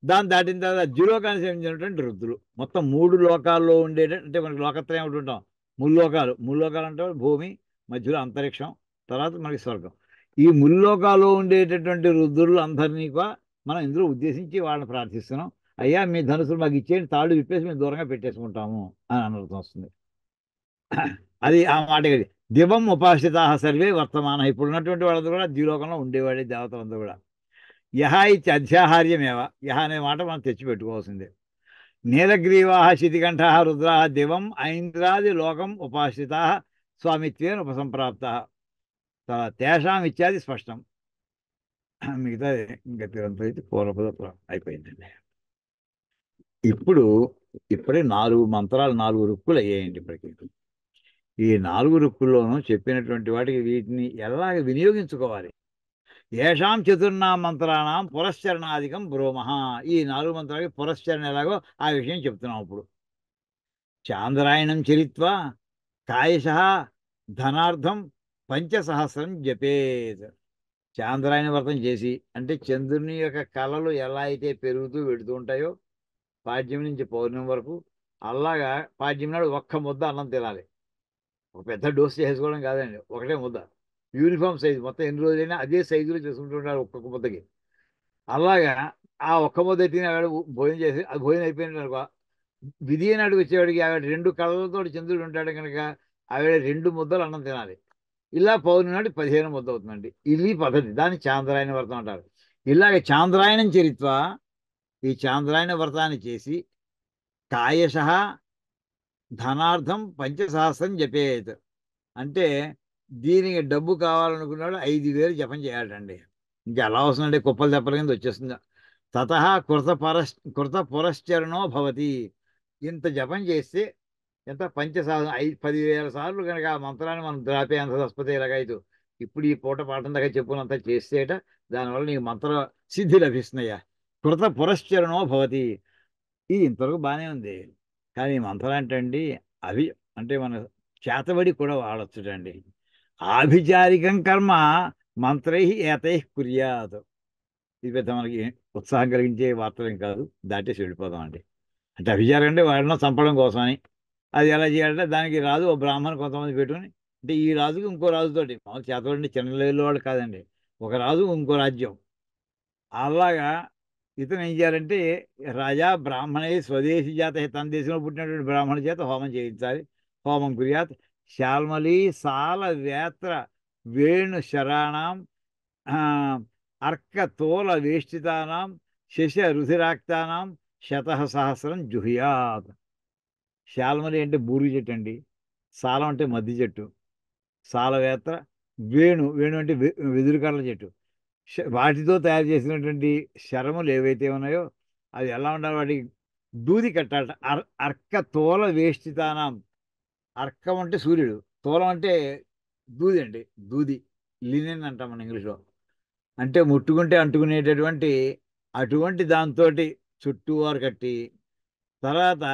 దాన్ని దాటిన తర్వాత ద్యులోకానికి సంబంధించినటువంటి రుద్రులు. మొత్తం 3 లోకాల్లో ఉండేటంటే మనకి లోకత్రయం ఉంటుంటాం. ముల్లోకాలు అంటే భూమి, మధ్యలో అంతరిక్షం, తర్వాత మనకి స్వర్గం. ఈ ముల్లోకాల్లో ఉండేటటువంటి రుద్రులు అందరినీ కూడా మనం ఇందులో ఉద్దేశించి వాళ్ళని ప్రార్థిస్తున్నాం. అయ్యా మీ ధనుసులు మాకు ఇచ్చేయండి, తాళ్ళు విప్పేసి మేము దూరంగా పెట్టేసుకుంటాము అని అనర్థం వస్తుంది. అది ఆ మాట కదా. దివం ఉపాసితా సర్వే వర్తమాన. ఇప్పుడు ఉన్నటువంటి వాళ్ళందరూ కూడా ద్విలోకంలో ఉండేవాడే, దేవతలందరూ కూడా. యహ ఇది అధ్యాహార్యమేవ. యహ అనే మాట మనం తెచ్చిపెట్టుకోవాల్సిందే. నీలగ్రీవాహ శితికంఠా రుద్రా దివం ఐంద్రాది లోకం ఉపాసితా స్వామిత్వేన ఉపసంప్రాప్త తేషాం ఇత్యాది స్పష్టం. మిగతా ఇంకా తిరంతైతే పూర్వపద అయిపోయిందండి. ఇప్పుడే 4 మంత్రాలు, 4 రుక్కులు అయ్యాయండి ఇప్పటికి. ఈ 4 రుక్కుల్లోనూ చెప్పినటువంటి వాటికి వీటిని ఎలాగ వినియోగించుకోవాలి. ఏషాం చతుర్నాం మంత్రానాం పురశ్చరణాధికం బ్రోమహ. ఈ 4 మంత్రాలకి పురశ్చరణ ఎలాగో ఆ విషయం చెప్తున్నాం. ఇప్పుడు చాంద్రాయణం చరిత్వా కాయశ ధనార్థం 5 సహస్రం జపేత్. చాంద్రాయణ వ్రతం చేసి, అంటే చంద్రుని యొక్క కళలు ఎలా అయితే పెరుగుతూ వెడుతూ ఉంటాయో పాడ్యం నుంచి పౌర్ణమి వరకు, అలాగా పాడ్యం నాడు ఒక్క ముద్ద అన్నం తినాలి. ఒక పెద్ద డోస్ చేసుకోవడం కాదండి, ఒకటే ముద్ద, యూనిఫామ్ సైజు. మొత్తం ఎన్ని రోజులైనా అదే సైజులో చేసుకుంటూ ఉంటారు ఒక్కొక్క ముద్దకి. అలాగా ఆ ఒక్క ముద్ద తిని ఆవిడ భోజనం చేసి, అది భోజనం అయిపోయిన అనుకో, విధి నాటికి వచ్చేవాడికి ఆవిడ 2 కళ్ళతో చంద్రుడు ఉంటాడు కనుక ఆవిడ 2 ముద్దలు అన్నం తినాలి. ఇలా పౌర్ణమి నాటి 15 ముద్ద అవుతుందండి. ఇది పద్ధతి. దాన్ని చాంద్రాయణ వ్రతం అంటారు. ఇలాగ చాంద్రాయణం చరిత్వ, ఈ చాంద్రాయణ వ్రతాన్ని చేసి కాయశ ధనార్థం 5 సహస్రం జపేత్. అంటే దీనికి డబ్బు కావాలనుకున్నాడు 5,000 జపం చేయాలండి. ఇంకా ఎలా వస్తుందంటే కుప్పలు తెప్పల కింద వచ్చేస్తుంది. తత కృత పురశ్చరణో భవతి. ఇంత జపం చేస్తే ఎంత 10,000 సార్లు కనుక ఆ మంత్రాన్ని మనం ద్రాపే అంత సస్పతి ఎలాగైతు. ఇప్పుడు ఈ పూట పాఠం దగ్గర చెప్పుకున్నంత చేసేట దానివల్ల నీకు మంత్ర సిద్ధి లభిస్తున్నాయా. కృత పురశ్చరణో భవతి. ఇది ఇంతవరకు బాగానే ఉంది. కానీ ఈ మంత్రం ఏంటండి, అవి అంటే మన చేతబడి కూడా వాడొచ్చుటండి. ఆభిచారికం కర్మ మంత్రై ఏతై కుర్యాత్. ఇది పెద్ద మనకి ఉత్సాహం కలిగించే వార్తలేం కాదు, దాటేసి వెళ్ళిపోదాం అండి. అంటే అభిచారం అంటే వాడిని చంపడం కోసమని. అది ఎలా చేయాలంటే దానికి రాజు ఓ బ్రాహ్మణ్ కొంతమంది పెట్టుకుని, అంటే ఈ రాజుకి ఇంకో రాజుతోటి, మామూలు చేతబడి చిన్న లెవెల్లో వాళ్ళు కాదండి, ఒక రాజు ఇంకో రాజ్యం. అలాగా ఇతను ఏం చేయాలంటే రాజా బ్రాహ్మణే స్వదేశీ జాత, తన దేశంలో పుట్టినటువంటి బ్రాహ్మణ చేత హోమం చేయించాలి. హోమం కుర్యాత్ శాల్మలి సాల వేత్ర వేణు శరాణం అర్క తోల వేష్టితానాం శశ రుధిరాక్తానాం 100 సహస్రం జుహ్యాత్. శాల్మలి అంటే బూరు చెట్టు అండి, సాలం అంటే మద్ది చెట్టు, సాలవేత్ర వేణు అంటే వెదురుకర్ల చెట్టు. వాటితో తయారు చేసినటువంటి శరములు ఏవైతే ఉన్నాయో అవి ఎలా ఉండాలి, వాటికి దూది కట్టాలట. అర్క తోల వేష్టితానం. అర్కం అంటే సూర్యుడు, తోలం అంటే దూది అండి, దూది, లినెన్ అంటాం మన ఇంగ్లీష్లో. అంటే ముట్టుకుంటే అంటుకునేటటువంటి అటువంటి దాంతో చుట్టూ వారు కట్టి, తర్వాత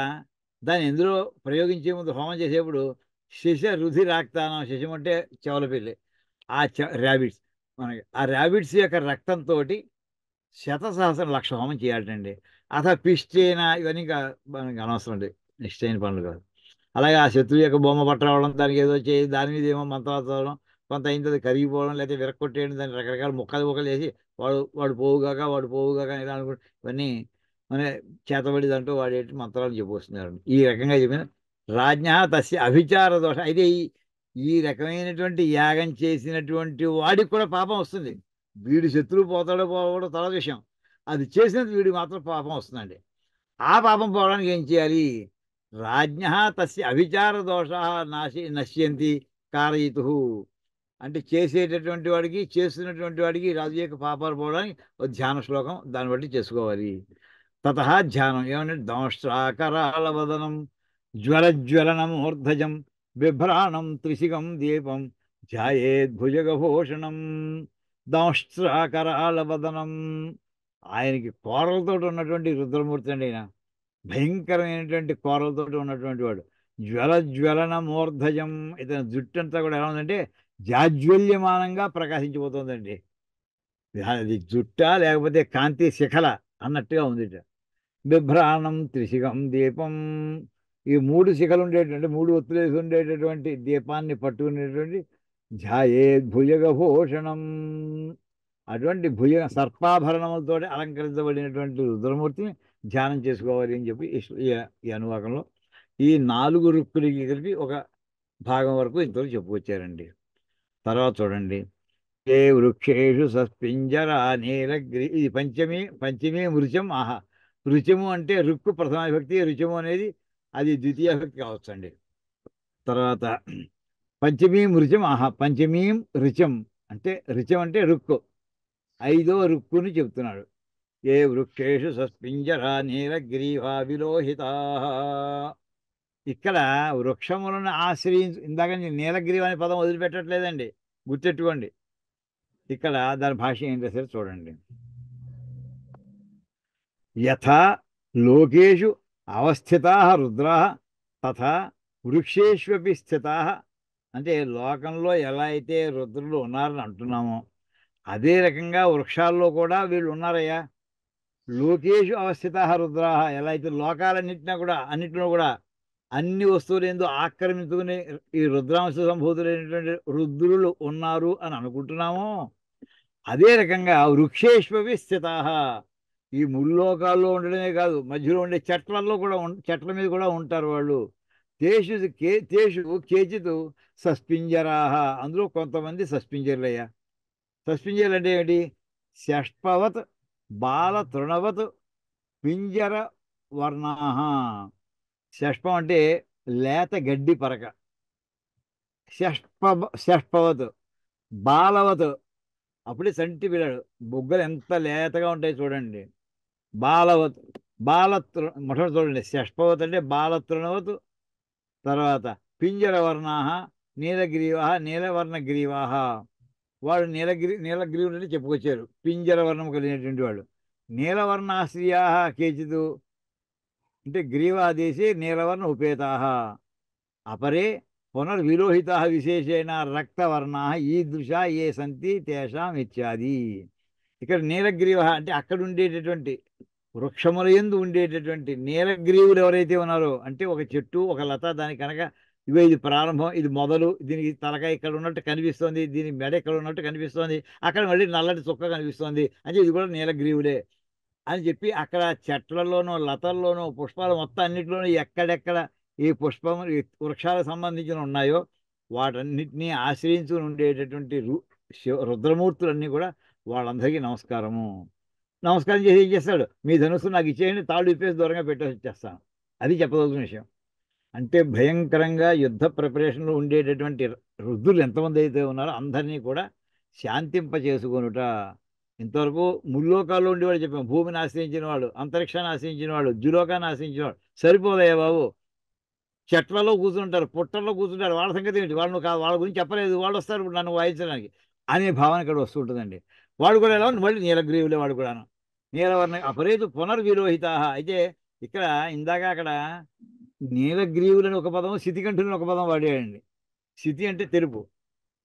దాన్ని ఎందులో ప్రయోగించే ముందు హోమం చేసేప్పుడు శశ రుధిరాక్తానం. శశం అంటే చెవల పిల్లి, ఆ ర్యాబిట్స్, మనకి ఆ ర్యాబిట్స్ యొక్క రక్తంతో 100 సహస్రం 1,00,000 హోమం చేయాలండి. పిష్టైన ఇవన్నీ ఇంకా మనకి అనవసరం అండి, నిష్టైన పనులు కాదు. అలాగే ఆ శత్రువు యొక్క బొమ్మ పట్టరావడం, దానికి ఏదో చేసి దాని మీద ఏమో మంత్రాలు చదవడం, కొంత అయిన తర్వాత కరిగిపోవడం, లేకపోతే విరక్కొట్టేయడం, దాన్ని రకరకాల ముక్కలు చేసి వాడు పోవుగాక ఇలా అనుకుంటే ఇవన్నీ మన చేతబడి దాంట్లో వాడేటి మంత్రాలు చెప్పొస్తున్నారు. ఈ రకంగా చెప్పిన రాజ్ఞ తస్య అభిచార దోషం. అయితే ఈ రకమైనటువంటి యాగం చేసినటువంటి వాడికి కూడా పాపం వస్తుంది. వీడి శత్రువు పోతాడో పోవడో తర్వాత విషయం, అది చేసినందుకు వీడికి మాత్రం పాపం వస్తుందండి. ఆ పాపం పోవడానికి ఏం చేయాలి. రాజ్ఞ తస్య అభిచార దోష నశ్యంతి కారయితు. అంటే చేసేటటువంటి వాడికి, చేస్తున్నటువంటి వాడికి రాజు యొక్క పాపాలు పోవడానికి ఒక ధ్యాన శ్లోకం దాన్ని బట్టి చేసుకోవాలి. తత ధ్యానం ఏమంటే దంష్ట్రాకరాల వదనం జ్వలజ్వలనమూర్ధజం బిభ్రాణం త్రిశిఖం దీపం ధ్యాయేద్భుజగభూషణం. దంష్ట్రాకరాల వదనం, ఆయనకి కోరలతో ఉన్నటువంటి రుద్రమూర్తి అండి. ఆయన భయంకరమైనటువంటి కోరలతో ఉన్నటువంటి వాడు. జ్వలన మూర్ధజం. ఇతని జుట్టు అంతా కూడా ఎలా ఉందంటే జాజ్వల్యమానంగా ప్రకాశించిపోతుందండి. అది జుట్ట లేకపోతే కాంతి శిఖల అన్నట్టుగా ఉంది. బిభ్రాణం త్రిశిఖం దీపం. ఈ 3 శిఖలు ఉండేటువంటి 3 ఒత్తులేసి ఉండేటటువంటి దీపాన్ని పట్టుకునేటువంటి ధ్యాయే భుజగభూషణం, అటువంటి సర్పాభరణములతో అలంకరించబడినటువంటి రుద్రమూర్తిని ధ్యానం చేసుకోవాలి అని చెప్పి ఈ అనువాకంలో ఈ 4 రుక్కులకి కలిపి ఒక భాగం వరకు ఇంతవరకు చెప్పుకొచ్చారండి. తర్వాత చూడండి, ఏ వృక్షేషు సస్పింజర నీలగ్రి, ఇది పంచమీ మృచం ఆహా. రుచము అంటే రుక్కు ప్రథమ విభక్తి, రుచము అనేది అది ద్వితీయ విభక్తి కావచ్చండి. తర్వాత పంచమీ మృచం ఆహా, పంచమీం రుచం అంటే రుచం అంటే రుక్కు, 5వ రుక్కుని చెప్తున్నాడు. ఏ వృక్షేషు సస్పింజర నీలగ్రీవా విలోహితా, ఇక్కడ వృక్షములను ఆశ్రయించు, ఇందాక నీలగ్రీవ అనే పదం వదిలిపెట్టట్లేదండి, గుర్తెట్టుకోండి. ఇక్కడ దాని భాష ఏం చేశారు చూడండి. యథా లోకేషు అవస్థితా రుద్రా తథా వృక్షేష్వపి స్థితా, అంటే లోకంలో ఎలా అయితే రుద్రులు ఉన్నారని అంటున్నామో అదే రకంగా వృక్షాల్లో కూడా వీళ్ళు ఉన్నారయ్యా. లోకేషు అవస్థితా రుద్రా, ఎలా అయితే అన్నిటిలో కూడా అన్ని వస్తువులు ఏందో ఆక్రమించుకుని ఈ రుద్రాంశ సంభూతులైనటువంటి రుద్రులు ఉన్నారు అని అనుకుంటున్నామో అదే రకంగా వృక్షేష్వపి స్థితా, ఈ ముల్లోకాల్లో ఉండడమే కాదు మధ్యలో ఉండే చెట్ల మీద కూడా ఉంటారు వాళ్ళు. తేషు కేచితు సస్పింజరాహ, అందులో కొంతమంది సస్పింజర్లయ్యా. సస్పింజర్లు అంటే ఏంటి? షష్పవత్ బాల తృణవత్ పింజర వర్ణాహ. షష్పం అంటే లేత గడ్డి పరక, షష్పవత్ బాలవత్ అప్పుడే సంటి పిల్లాడు, బొగ్గలు ఎంత లేతగా ఉంటాయి చూడండి. బాలవత్ మొట్టమొదటి చూడండి, షష్పవత్ అంటే బాలతృణవత్, తర్వాత పింజరవర్ణాహ నీలగ్రీవాహ నీలవర్ణగ్రీవాహ, వాడు నీలగ్రీవులు అంటే చెప్పుకొచ్చారు, పింజరవర్ణం కలిగినటువంటి వాడు. నీలవర్ణాశ్రియ కేచితు అంటే గ్రీవాదేశే నీలవర్ణ ఉపేతాహ, అపరే పునర్విలోహితా విశేషేణ రక్తవర్ణా ఈదృశ ఏ సంతి తేషాం ఇత్యాది. ఇక్కడ నీలగ్రీవ అంటే అక్కడ ఉండేటటువంటి వృక్షముల యందు ఉండేటటువంటి నీలగ్రీవులు ఎవరైతే ఉన్నారో, అంటే ఒక చెట్టు ఒక లత, దాని కనుక ఇది ప్రారంభం, ఇది మొదలు, దీనికి తలకాయ ఇక్కడ ఉన్నట్టు కనిపిస్తోంది, దీని మెడ ఇక్కడ ఉన్నట్టు కనిపిస్తోంది, అక్కడ మళ్ళీ నల్లటి చుక్క కనిపిస్తోంది అంటే ఇది కూడా నీలగ్రీవులే అని చెప్పి అక్కడ చెట్లలోనూ లతల్లోనూ పుష్పాలు మొత్తం అన్నింటిలోనూ ఎక్కడెక్కడ ఈ పుష్పము ఈ వృక్షాలకు సంబంధించిన ఉన్నాయో వాటన్నిటినీ ఆశ్రయించుకుని ఉండేటటువంటి రుద్రమూర్తులన్నీ కూడా వాళ్ళందరికీ నమస్కారం చేసి ఏం చేస్తాడు, మీ ధనుస్సు నాకు ఇచ్చేయండి, తాళ్ళు ఇప్పేసి దూరంగా పెట్టేసి వచ్చేస్తాను. అది చెప్పదలుచుకున్న విషయం. అంటే భయంకరంగా యుద్ధ ప్రిపరేషన్లో ఉండేటటువంటి రుద్రులు ఎంతమంది అయితే ఉన్నారో అందరినీ కూడా శాంతింప చేసుకొనుట. ఇంతవరకు ముల్లోకాల్లో ఉండేవాడు చెప్పాం, భూమిని ఆశ్రయించిన వాడు, అంతరిక్షాన్ని ఆశ్రయించిన వాడు, ద్యులోకాన్ని ఆశ్రయించిన వాడు, సరిపోదయ్యా బాబు. చెట్లలో కూర్చుంటారు, పుట్టల్లో కూర్చుంటారు, వాళ్ళ సంగతి ఏంటి, వాళ్ళ గురించి చెప్పలేదు, వాళ్ళు వస్తారు ఇప్పుడు నన్ను వాయించడానికి అనే భావన ఇక్కడ వస్తుంటుందండి. వాడు కూడా ఎలా ఉంది, మళ్ళీ నీలగ్రీవులే వాడు కూడాను, నీలవర్ణ అపరేతు పునర్విలోహిత. అయితే ఇక్కడ ఇందాక అక్కడ నీలగ్రీవులని ఒక పదం, శితికంఠులని ఒక పదం వాడేయండి. శితి అంటే తెలుపు,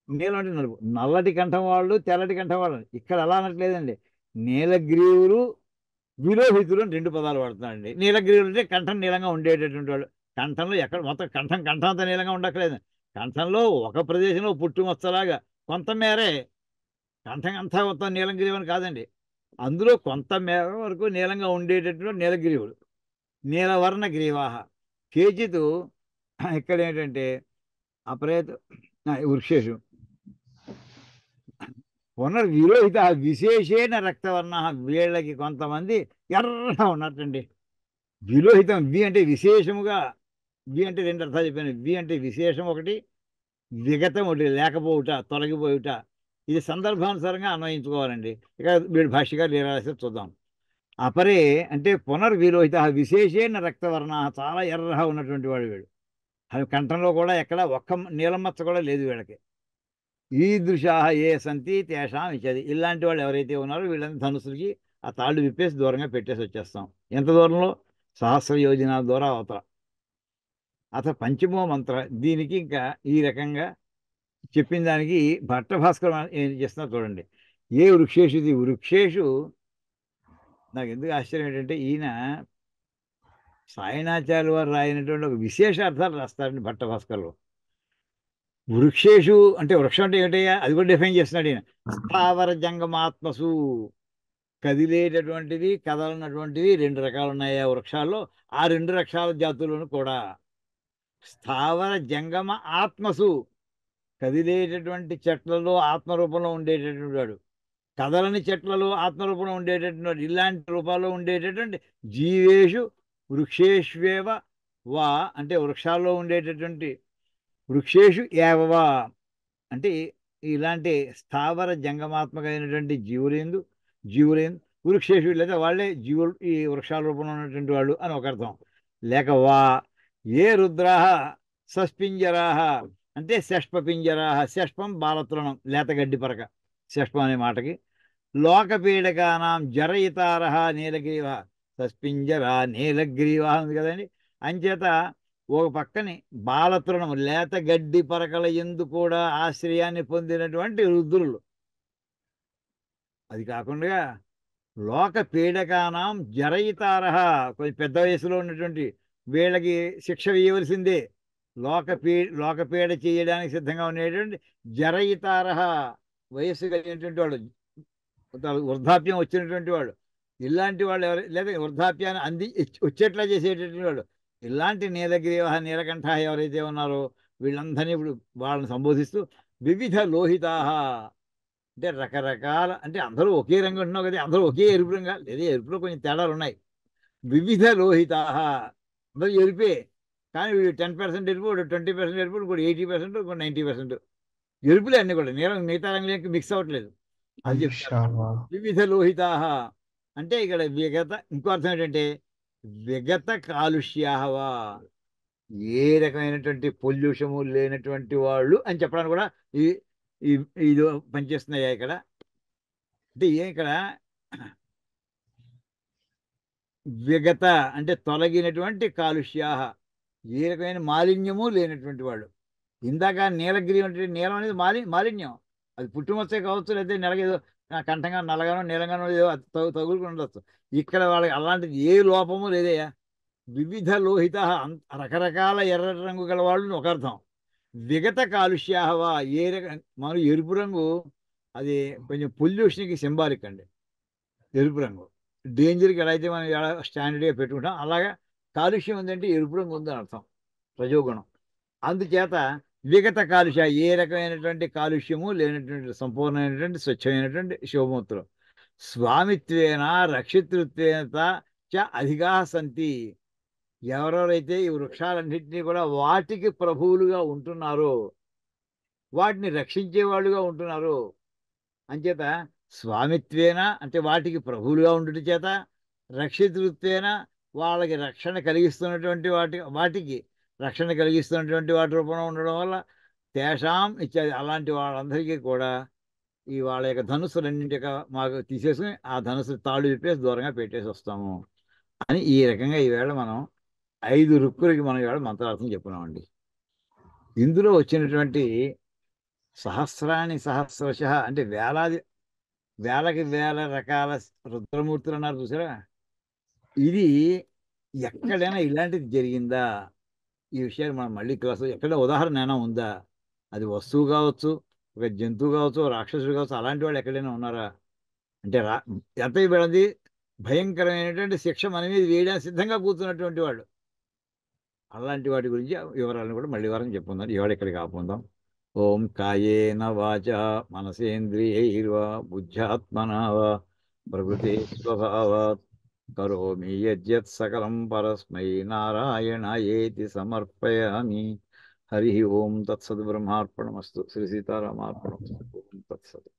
నీలం అంటే నలుపు, నల్లటి కంఠం వాళ్ళు తెల్లటి కంఠం వాళ్ళు. ఇక్కడ అలా అనట్లేదండి, నీలగ్రీవులు విలోహితులు అని 2 పదాలు వాడుతున్నాడండి. నీలగ్రీవులు అంటే కంఠం నీలంగా ఉండేటటువంటి వాళ్ళు. కంఠంలో ఎక్కడ మొత్తం కంఠం అంతా నీలంగా ఉండట్లేదు, కంఠంలో ఒక ప్రదేశంలో పుట్టుమచ్చలాగా కొంతమేరే, కంఠం అంతా మొత్తం నీలగ్రీవుని కాదండి, అందులో కొంతమేర వరకు నీలంగా ఉండేటటువంటి నీలగ్రీవులు. నీలవర్ణ గ్రీవాహ కేచితు, ఇక్కడ ఏంటంటే అపరేత వృక్షేషు పునర్విలోహిత విశేషేణ రక్తవర్ణ, వీళ్ళకి కొంతమంది ఎర్రగా ఉన్నట్టండి. విలోహితం, వి అంటే విశేషముగా, వి అంటే 2 అర్థాలు చెప్పాను. వి అంటే విశేషం ఒకటి, విగతం ఒకటి, లేకపోవుట, తొలగిపోయుట. ఇది సందర్భానుసారంగా అన్వయించుకోవాలండి. ఇక వీడు భాష్యగారు ఎలా రాశారో చూద్దాం. అపరే అంటే పునర్విలోహిత విశేషేణ రక్తవర్ణ, చాలా ఎర్రగా ఉన్నటువంటి వాడు వీడు. అవి కంఠంలో కూడా ఎక్కడ ఒక్క నీలం మచ్చ కూడా లేదు వీళ్ళకి. ఈదృశా ఏ సంతి తేషాం ఇచ్చేది, ఇలాంటి వాళ్ళు ఎవరైతే ఉన్నారో వీళ్ళని ధనుసులకి ఆ తాళ్ళు విప్పేసి దూరంగా పెట్టేసి వచ్చేస్తాం. ఎంత దూరంలో? సహస్ర యోజనాల ద్వారా అవతల. పంచమో మంత్ర, దీనికి ఇంకా ఈ రకంగా చెప్పిన దానికి భట్టభాస్కర్ ఏం చేస్తున్నా చూడండి. ఏ వృక్షేషు, ఇది వృక్షేషు. నాకు ఎందుకు ఆశ్చర్యం ఏంటంటే ఈయన సాయణాచార్య వారు రాయినటువంటి ఒక విశేష అర్థాలు రాస్తారండి భట్ట భాస్కర్లో. వృక్షేషు అంటే వృక్షం అంటే ఏమిటయ్యా, అది కూడా డిఫైన్ చేస్తున్నాడు ఈయన. స్థావర జంగమాత్మసు, కదిలేటటువంటివి కదలనటువంటివి రెండు రకాలు ఉన్నాయి ఆ వృక్షాల్లో. ఆ రెండు రకాల జాతులను కూడా స్థావర జంగమ ఆత్మసు, కదిలేటటువంటి చెట్లలో ఆత్మరూపంలో ఉండేటటువంటి వాడు, కదలని చెట్లలో ఆత్మరూపంలో ఉండేటటువంటి వాడు, ఇలాంటి రూపాల్లో ఉండేటటువంటి జీవేషు వృక్షేష్వేవ వా అంటే వృక్షాల్లో ఉండేటటువంటి వృక్షేషు ఏవవా అంటే ఇలాంటి స్థావర జంగమాత్మకమైనటువంటి జీవులేందు వృక్షేషు లేదా వాళ్ళే జీవులు, ఈ వృక్షాల రూపంలో ఉన్నటువంటి వాళ్ళు అని ఒక అర్థం. లేక వా ఏ రుద్రాహ సస్పింజరాహ అంటే షష్పపింజరాహ, షష్పం బాలతృణం లేతగడ్డి పరక, షష్పం అనే మాటకి. లోకపీడకానాం జరయితారహ నీలగ్రీవ, సస్పింజర నీలగ్రీవ ఉంది కదండి. అంచేత ఒక పక్కని బాలతృణం లేత గడ్డి పరకల యందు కూడా ఆశ్రయాన్ని పొందినటువంటి రుద్రులు. అది కాకుండా లోక పీడకానాం జరయితారహ, కొంచెం పెద్ద వయసులో ఉన్నటువంటి వీళ్ళకి శిక్ష వేయవలసిందే. లోకపీడ చేయడానికి సిద్ధంగా ఉండేటువంటి జరయితారహ, వయస్సు కలిగినటువంటి వాళ్ళు, వృద్ధాప్యం వచ్చినటువంటి వాళ్ళు, ఇలాంటి వాళ్ళు ఎవరు, లేదా వృద్ధాప్యాన్ని వచ్చేట్లా చేసేటటువంటి వాళ్ళు, ఇలాంటి నీలగ్రీవ నీలకంఠ ఎవరైతే ఉన్నారో వీళ్ళందరినీ ఇప్పుడు వాళ్ళని సంబోధిస్తూ వివిధ లోహితాహ అంటే రకరకాల, అంటే అందరూ ఒకే రంగు ఉంటున్నావు కదా, అందరూ ఒకే ఎరుపు రంగా లేదా, ఎరుపులో కొంచెం తేడాలు ఉన్నాయి. వివిధ లోహితాహ అందరూ ఎరుపే, కానీ వీడు 10% ఎరుపు, 20% ఎరుపు, ఇంకోటి 80%, ఇంకోటి 90% ఎరుపులే అన్ని కూడా, నీలం మిగతా రంగులకి మిక్స్ అవ్వట్లేదు. అది చెప్తారు వివిధ లోహితాహ అంటే ఇక్కడ విగత. ఇంకో అర్థం ఏంటంటే విగత కాలుష్యాహవా, ఏ రకమైనటువంటి పొల్యూషము లేనటువంటి వాళ్ళు అని చెప్పడానికి కూడా ఈ ఇది పనిచేస్తున్నాయా ఇక్కడ. అంటే ఇక్కడ విగత అంటే తొలగినటువంటి కాలుష్యాహ, ఏ రకమైన మాలిన్యము లేనటువంటి వాళ్ళు. ఇందాక నీలగిరి అంటే నీలం అనేది మాలిన్యం, అది పుట్టుమచ్చే కావచ్చు, లేదా నెలగేదో కంఠంగా నల్లగానో నీలంగానో ఏదో తగులుకుని ఉండొచ్చు. ఇక్కడ వాళ్ళకి అలాంటిది ఏ లోపము లేదయ్యా. వివిధ లోహిత రకరకాల ఎర్ర రంగు గల వాళ్ళు ఒక అర్థం. విగత కాలుష్యాహవా ఏ రకం, మనం ఎరుపు రంగు అది కొంచెం పొల్యూషన్కి సింబాలిక్ అండి. ఎరుపు రంగు డేంజర్కి ఎలా అయితే మనం ఎలా స్టాండర్డ్గా పెట్టుకుంటాం, అలాగా కాలుష్యం ఉందంటే ఎరుపు రంగు ఉందని అర్థం, రజోగుణం. అందుచేత విగత కాలుష్య ఏ రకమైనటువంటి కాలుష్యము లేనటువంటి సంపూర్ణమైనటువంటి స్వచ్ఛమైనటువంటి శివమూర్తులు. స్వామిత్వేన రక్షితృత్వేన చ అధిగా సంతి, ఎవరెవరైతే ఈ వృక్షాలన్నింటినీ కూడా వాటికి ప్రభువులుగా ఉంటున్నారో, వాటిని రక్షించే వాళ్ళుగా ఉంటున్నారు. అంచేత స్వామిత్వేన అంటే వాటికి ప్రభువులుగా ఉండటం చేత, రక్షితృత్వేన వాళ్ళకి రక్షణ కలిగిస్తున్నటువంటి వాటికి రక్షణ కలిగిస్తున్నటువంటి వాటి రూపంలో ఉండడం వల్ల, తేషాం ఇచ్చేది అలాంటి వాళ్ళందరికీ కూడా ఈ వాళ్ళ యొక్క ధనుసులన్నింటి మాకు తీసేసుకుని ఆ ధనుసు తాళ్ళు చెప్పేసి దూరంగా పెట్టేసి వస్తాము అని ఈ రకంగా ఈవేళ మనం 5 రుక్కులకి మనం ఈవేళ మంత్రార్థం చెప్పుకున్నామండి. ఇందులో వచ్చినటువంటి సహస్రాన్ని సహస్రశ అంటే వేలకి వేల రకాల రుద్రమూర్తులు అన్నారు చూసారా. ఇది ఎక్కడైనా ఇలాంటిది జరిగిందా, ఈ విషయాన్ని మనం మళ్ళీ క్లాసు ఎక్కడ ఉదాహరణ ఏమైనా ఉందా, అది వస్తువు కావచ్చు, ఒక జంతువు కావచ్చు, రాక్షసుడు కావచ్చు, అలాంటి వాళ్ళు ఎక్కడైనా ఉన్నారా అంటే ఎంత వీళ్ళది భయంకరమైనటువంటి శిక్ష మన మీద వేయడానికి సిద్ధంగా కూర్చున్నటువంటి వాళ్ళు. అలాంటి వాటి గురించి వివరాలను కూడా మళ్ళీ వారం చెప్పుకుందాం, ఇవాళ ఇక్కడికి ఆపుకుందాం. ఓం కాయేన వాచా మనసేంద్రియైర్వా బుద్ధ్యాత్మనా వా ప్రకృతి స్వభావాత్ కరోమి యజ్జత్ సకలం పరస్మై నారాయణాయేతి సమర్పయామి. హరి ఓం తత్సత్. బ్రహ్మార్పణమస్తు. శ్రీ సీతారామార్పణమస్తు. ఓం తత్సత్.